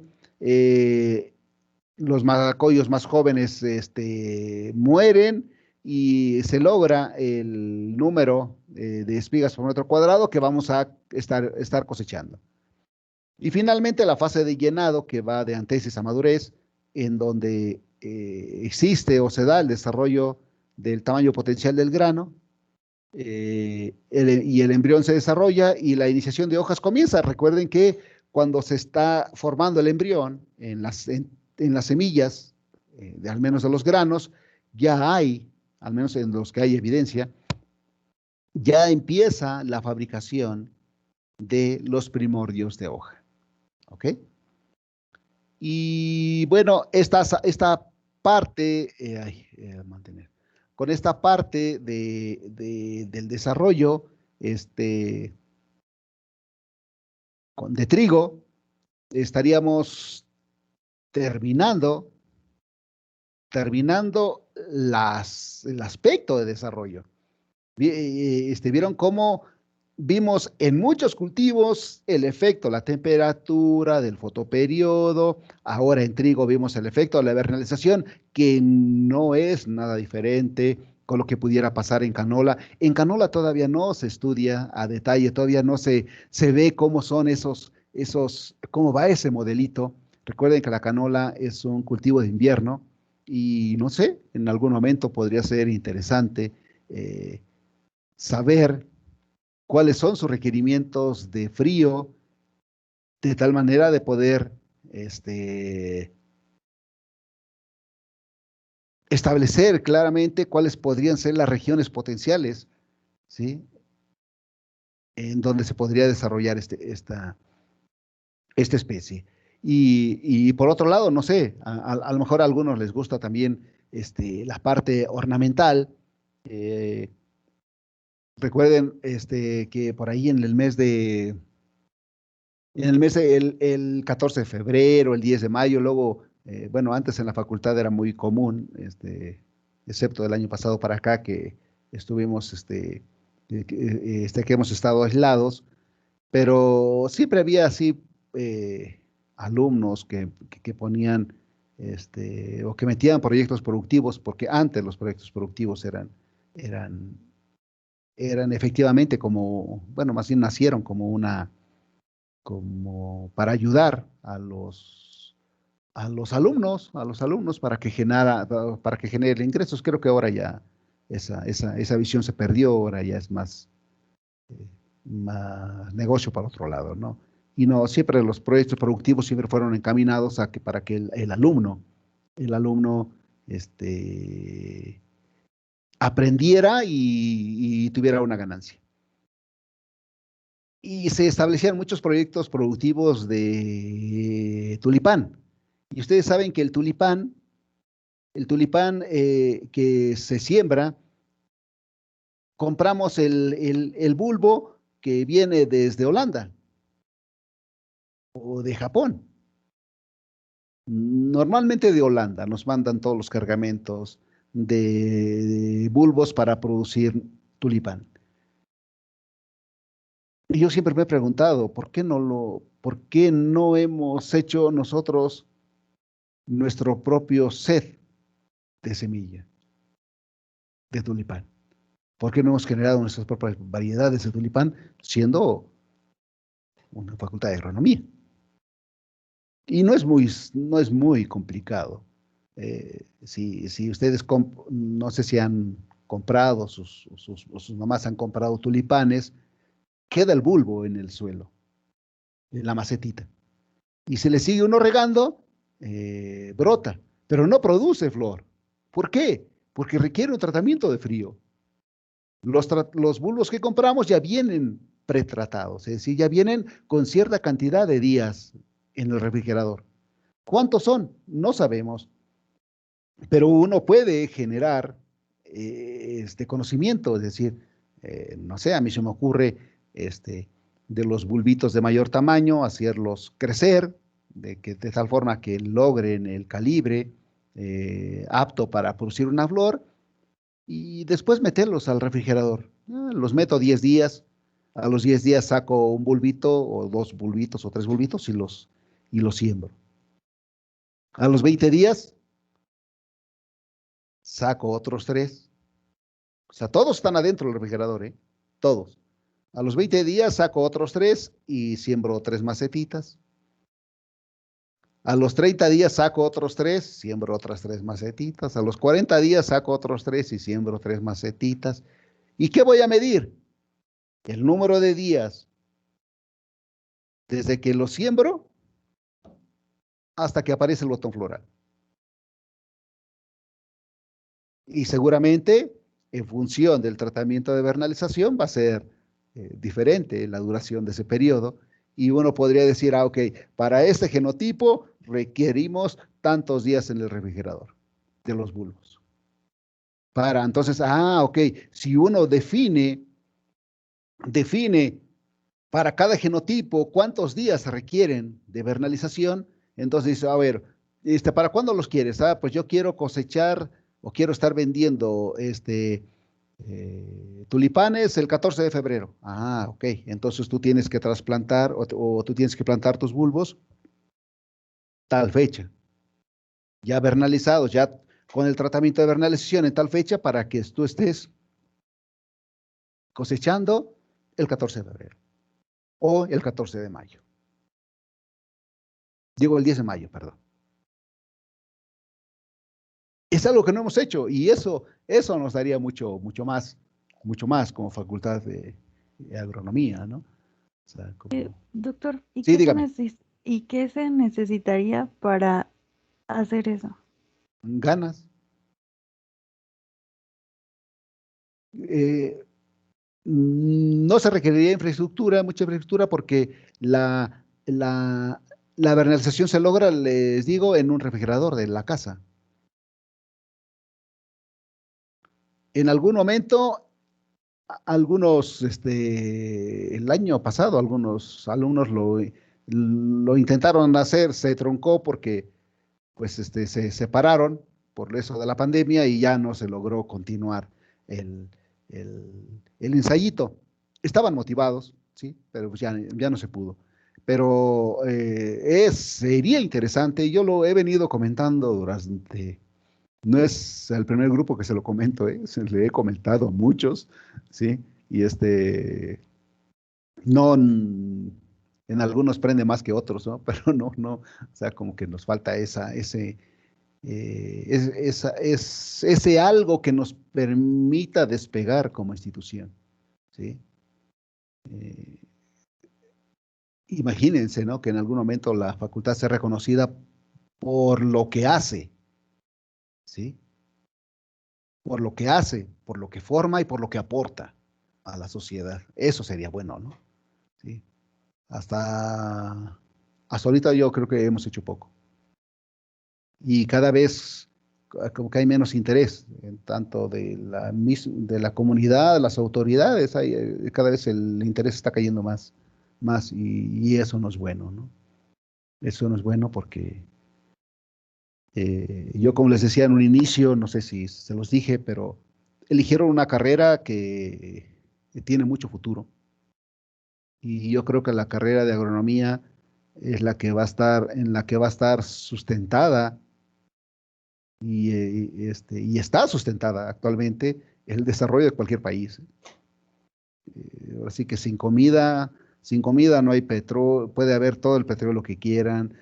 los macollos más jóvenes mueren, y se logra el número de espigas por metro cuadrado que vamos a estar cosechando. Y finalmente la fase de llenado, que va de antesis a madurez, en donde existe o se da el desarrollo del tamaño potencial del grano, y el embrión se desarrolla y la iniciación de hojas comienza. Recuerden que cuando se está formando el embrión en las semillas, al menos de los granos, ya hay, al menos en los que hay evidencia, ya empieza la fabricación de los primordios de hoja. ¿Ok? Y bueno, esta parte, con esta parte del desarrollo de trigo, estaríamos terminando el aspecto de desarrollo. Vieron cómo vimos en muchos cultivos el efecto, la temperatura del fotoperiodo. Ahora en trigo vimos el efecto de la vernalización, que no es nada diferente con lo que pudiera pasar en canola. En canola todavía no se estudia a detalle, todavía no se ve cómo son cómo va ese modelito. Recuerden que la canola es un cultivo de invierno, y no sé, en algún momento podría ser interesante saber cuáles son sus requerimientos de frío, de tal manera de poder establecer claramente cuáles podrían ser las regiones potenciales, ¿sí?, en donde se podría desarrollar esta especie. Y por otro lado, no sé, a lo mejor a algunos les gusta también la parte ornamental. Recuerden que por ahí en el 14 de febrero, el 10 de mayo, luego, bueno, antes en la facultad era muy común, excepto del año pasado para acá, que estuvimos, que hemos estado aislados, pero siempre había así alumnos que ponían o que metían proyectos productivos, porque antes los proyectos productivos eran efectivamente como, bueno, más bien nacieron como para ayudar a los alumnos para que genere ingresos. Creo que ahora ya esa visión se perdió, ahora ya es más negocio para otro lado, ¿no? Y no, siempre los proyectos productivos siempre fueron encaminados a que para que el alumno aprendiera y tuviera una ganancia. Y se establecían muchos proyectos productivos de tulipán. Y ustedes saben que el tulipán que se siembra, compramos el bulbo que viene desde Holanda o de Japón. Normalmente de Holanda nos mandan todos los cargamentos de bulbos para producir tulipán. Y yo siempre me he preguntado, ¿por qué no hemos hecho nosotros nuestro propio set de semilla de tulipán? ¿Por qué no hemos generado nuestras propias variedades de tulipán siendo una facultad de agronomía? Y no es muy complicado. Si ustedes, no sé si han comprado, sus mamás han comprado tulipanes, queda el bulbo en el suelo, en la macetita. Y si le sigue uno regando, brota, pero no produce flor. ¿Por qué? Porque requiere un tratamiento de frío. Los bulbos que compramos ya vienen pretratados, es decir, ya vienen con cierta cantidad de días en el refrigerador. ¿Cuántos son? No sabemos, pero uno puede generar este conocimiento, es decir, no sé, a mí se me ocurre de los bulbitos de mayor tamaño, hacerlos crecer, de tal forma que logren el calibre apto para producir una flor, y después meterlos al refrigerador. Los meto 10 días, a los 10 días saco un bulbito, o 2 bulbitos, o 3 bulbitos, y los siembro. A los 20 días, saco otros 3. O sea, todos están adentro del refrigerador, ¿eh? Todos. A los 20 días saco otros 3 y siembro 3 macetitas. A los 30 días saco otros 3, siembro otras 3 macetitas. A los 40 días saco otros 3 y siembro 3 macetitas. ¿Y qué voy a medir? El número de días desde que lo siembro hasta que aparece el botón floral. Y seguramente, en función del tratamiento de vernalización, va a ser diferente la duración de ese periodo. Y uno podría decir, ok, para este genotipo requerimos tantos días en el refrigerador de los bulbos. Entonces, ok, si uno define para cada genotipo cuántos días se requieren de vernalización, entonces dice, a ver, ¿para cuándo los quieres? Pues yo quiero cosechar o quiero estar vendiendo tulipanes el 14 de febrero. Ok, entonces tú tienes que trasplantar o tú tienes que plantar tus bulbos tal fecha, ya vernalizados, ya con el tratamiento de vernalización en tal fecha para que tú estés cosechando el 14 de febrero o el 14 de mayo. Digo el 10 de mayo, perdón. Es algo que no hemos hecho y eso nos daría mucho más como facultad de agronomía, ¿no? O sea, Doctor, Sí, dígame. ¿y qué se necesitaría para hacer eso? Ganas. No se requeriría mucha infraestructura, porque la vernalización se logra, les digo, en un refrigerador de la casa. En algún momento, el año pasado, algunos alumnos lo intentaron hacer, se truncó porque pues se separaron por eso de la pandemia y ya no se logró continuar el ensayito. Estaban motivados, sí, pero pues ya no se pudo. Pero sería interesante, yo lo he venido comentando durante, no es el primer grupo que se lo comento, le he comentado a muchos, ¿sí? Y no, en algunos prende más que otros, ¿no? Pero no, o sea, como que nos falta ese algo que nos permita despegar como institución, ¿sí? Eh, Imagínense, ¿no? Que en algún momento la facultad sea reconocida por lo que hace, ¿sí? Por lo que hace, por lo que forma y por lo que aporta a la sociedad. Eso sería bueno, ¿no? Sí. Hasta ahorita yo creo que hemos hecho poco. Y cada vez como que hay menos interés, en tanto de la comunidad, las autoridades, cada vez el interés está cayendo más y eso no es bueno, ¿no? Eso no es bueno porque yo, como les decía en un inicio, no sé si se los dije, pero eligieron una carrera que tiene mucho futuro. Y yo creo que la carrera de agronomía es la que va a estar, en la que va a estar sustentada y está sustentada actualmente el desarrollo de cualquier país. Así que sin comida no hay petróleo, puede haber todo el petróleo que quieran,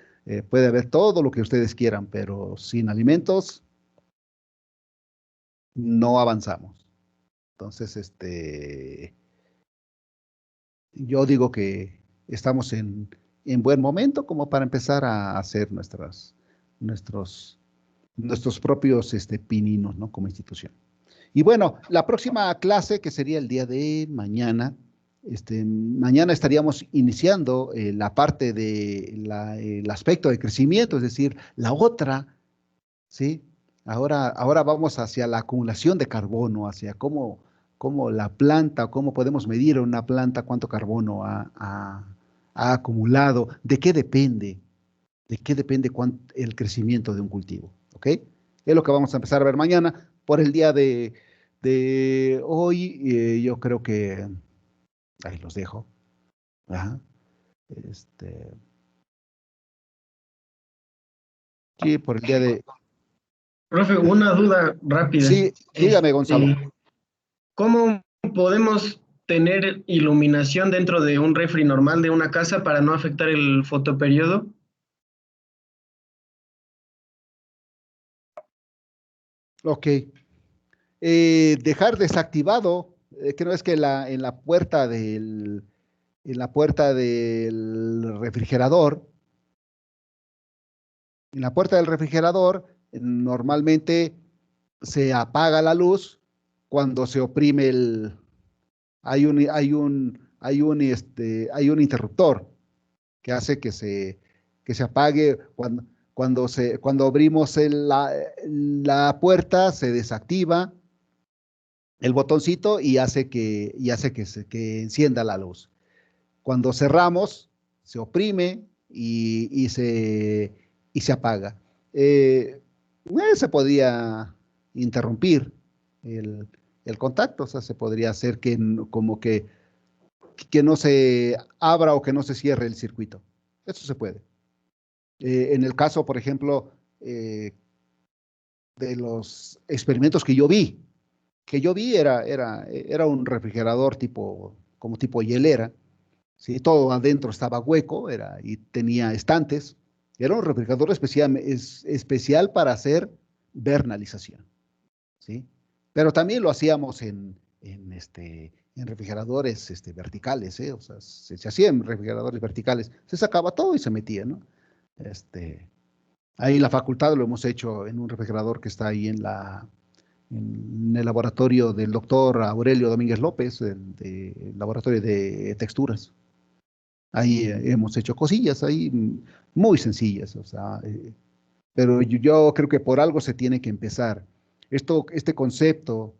puede haber todo lo que ustedes quieran, pero sin alimentos no avanzamos. Entonces, yo digo que estamos en buen momento como para empezar a hacer nuestros, nuestros propios pininos, ¿no? Como institución. Y bueno, la próxima clase, que sería el día de mañana, mañana estaríamos iniciando la parte el aspecto de crecimiento, es decir, la otra, ¿sí? Ahora vamos hacia la acumulación de carbono, hacia cómo la planta, o cómo podemos medir en una planta cuánto carbono ha acumulado, de qué depende el crecimiento de un cultivo, ¿ok? Es lo que vamos a empezar a ver mañana. Por el día de hoy, yo creo que ahí los dejo. Ajá. Sí, por el día de... Profe, una duda rápida. Sí, dígame, Gonzalo. ¿Cómo podemos tener iluminación dentro de un refri normal de una casa para no afectar el fotoperiodo? Ok. Dejar desactivado, que no es que en la puerta del refrigerador, en la puerta del refrigerador normalmente se apaga la luz cuando se oprime hay un interruptor que hace que se apague cuando abrimos la puerta, se desactiva el botoncito y hace que encienda la luz. Cuando cerramos, se oprime y se apaga. Se podría interrumpir el, el contacto, o sea, se podría hacer como que no se abra o que no se cierre el circuito. Eso se puede. En el caso, por ejemplo, de los experimentos que yo vi era un refrigerador como tipo hielera, ¿sí? Todo adentro estaba hueco y tenía estantes. Era un refrigerador especial para hacer vernalización, ¿sí? Pero también lo hacíamos en refrigeradores verticales, ¿eh? O sea, se hacía en refrigeradores verticales. Se sacaba todo y se metía, ¿no? Ahí en la facultad lo hemos hecho en un refrigerador que está ahí en el laboratorio del doctor Aurelio Domínguez López, el laboratorio de texturas. Ahí hemos hecho cosillas ahí muy sencillas, o sea, pero yo creo que por algo se tiene que empezar. Este concepto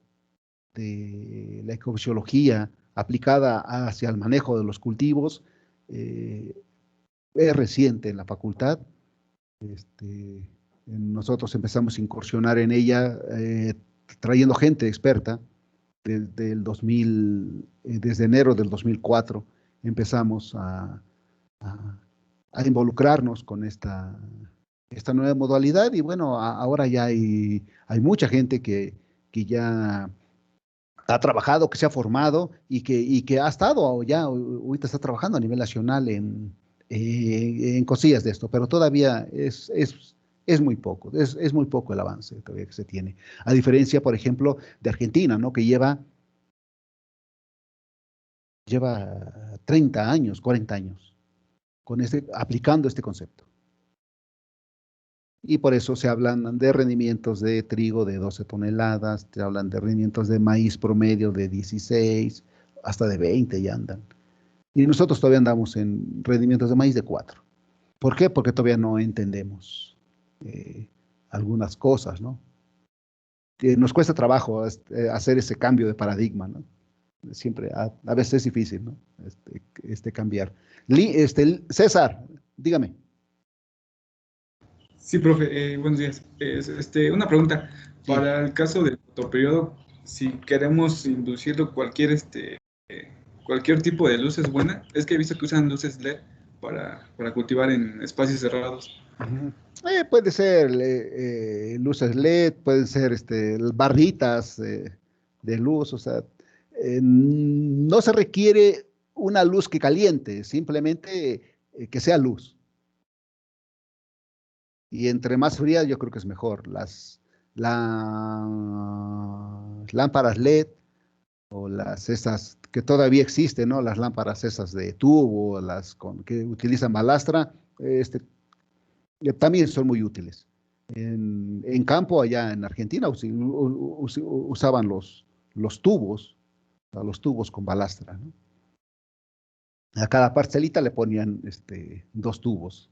de la ecofisiología aplicada hacia el manejo de los cultivos es reciente en la facultad. Nosotros empezamos a incursionar en ella trayendo gente experta desde enero del 2004 empezamos a involucrarnos con esta nueva modalidad. Y bueno, ahora ya hay mucha gente que ya ha trabajado, que se ha formado y que ha estado ya, ahorita está trabajando a nivel nacional en cosillas de esto, pero todavía es muy poco, es muy poco el avance todavía que se tiene. A diferencia, por ejemplo, de Argentina, ¿no? Que lleva 30 años, 40 años aplicando este concepto. Y por eso se hablan de rendimientos de trigo de 12 toneladas, se hablan de rendimientos de maíz promedio de 16, hasta de 20 ya andan. Y nosotros todavía andamos en rendimientos de maíz de 4. ¿Por qué? Porque todavía no entendemos algunas cosas, ¿no? Nos cuesta trabajo hacer ese cambio de paradigma, ¿no? Siempre, a veces es difícil, ¿no? Cambiar. César, dígame. Sí, profe, buenos días. Una pregunta. Sí. Para el caso del fotoperiodo, si queremos inducirlo cualquier tipo de luz es buena. Es que he visto que usan luces LED para cultivar en espacios cerrados. Puede ser luces LED, pueden ser barritas de luz, o sea, no se requiere una luz que caliente, simplemente que sea luz. Y entre más frías yo creo que es mejor. Las lámparas LED o esas que todavía existen, ¿no? Las lámparas esas de tubo, que utilizan balastra, también son muy útiles. En campo, allá en Argentina, usaban los tubos, los tubos con balastra, ¿no? A cada parcelita le ponían 2 tubos.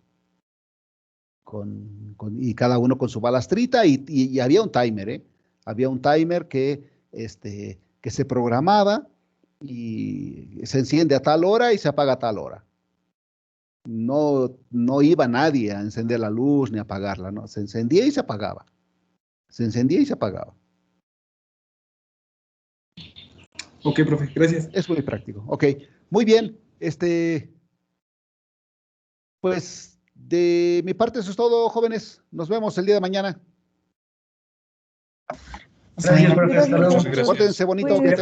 Y cada uno con su balastrita y había un timer, ¿eh? Había un timer que se programaba y se enciende a tal hora y se apaga a tal hora. No iba nadie a encender la luz ni a apagarla, ¿no? Se encendía y se apagaba. Se encendía y se apagaba. Ok, profe, gracias. Es muy práctico. Ok, muy bien. Pues de mi parte eso es todo, jóvenes. Nos vemos el día de mañana. Gracias, profe. Hasta luego. Muchas gracias. Pórtense bonito. Cuídense.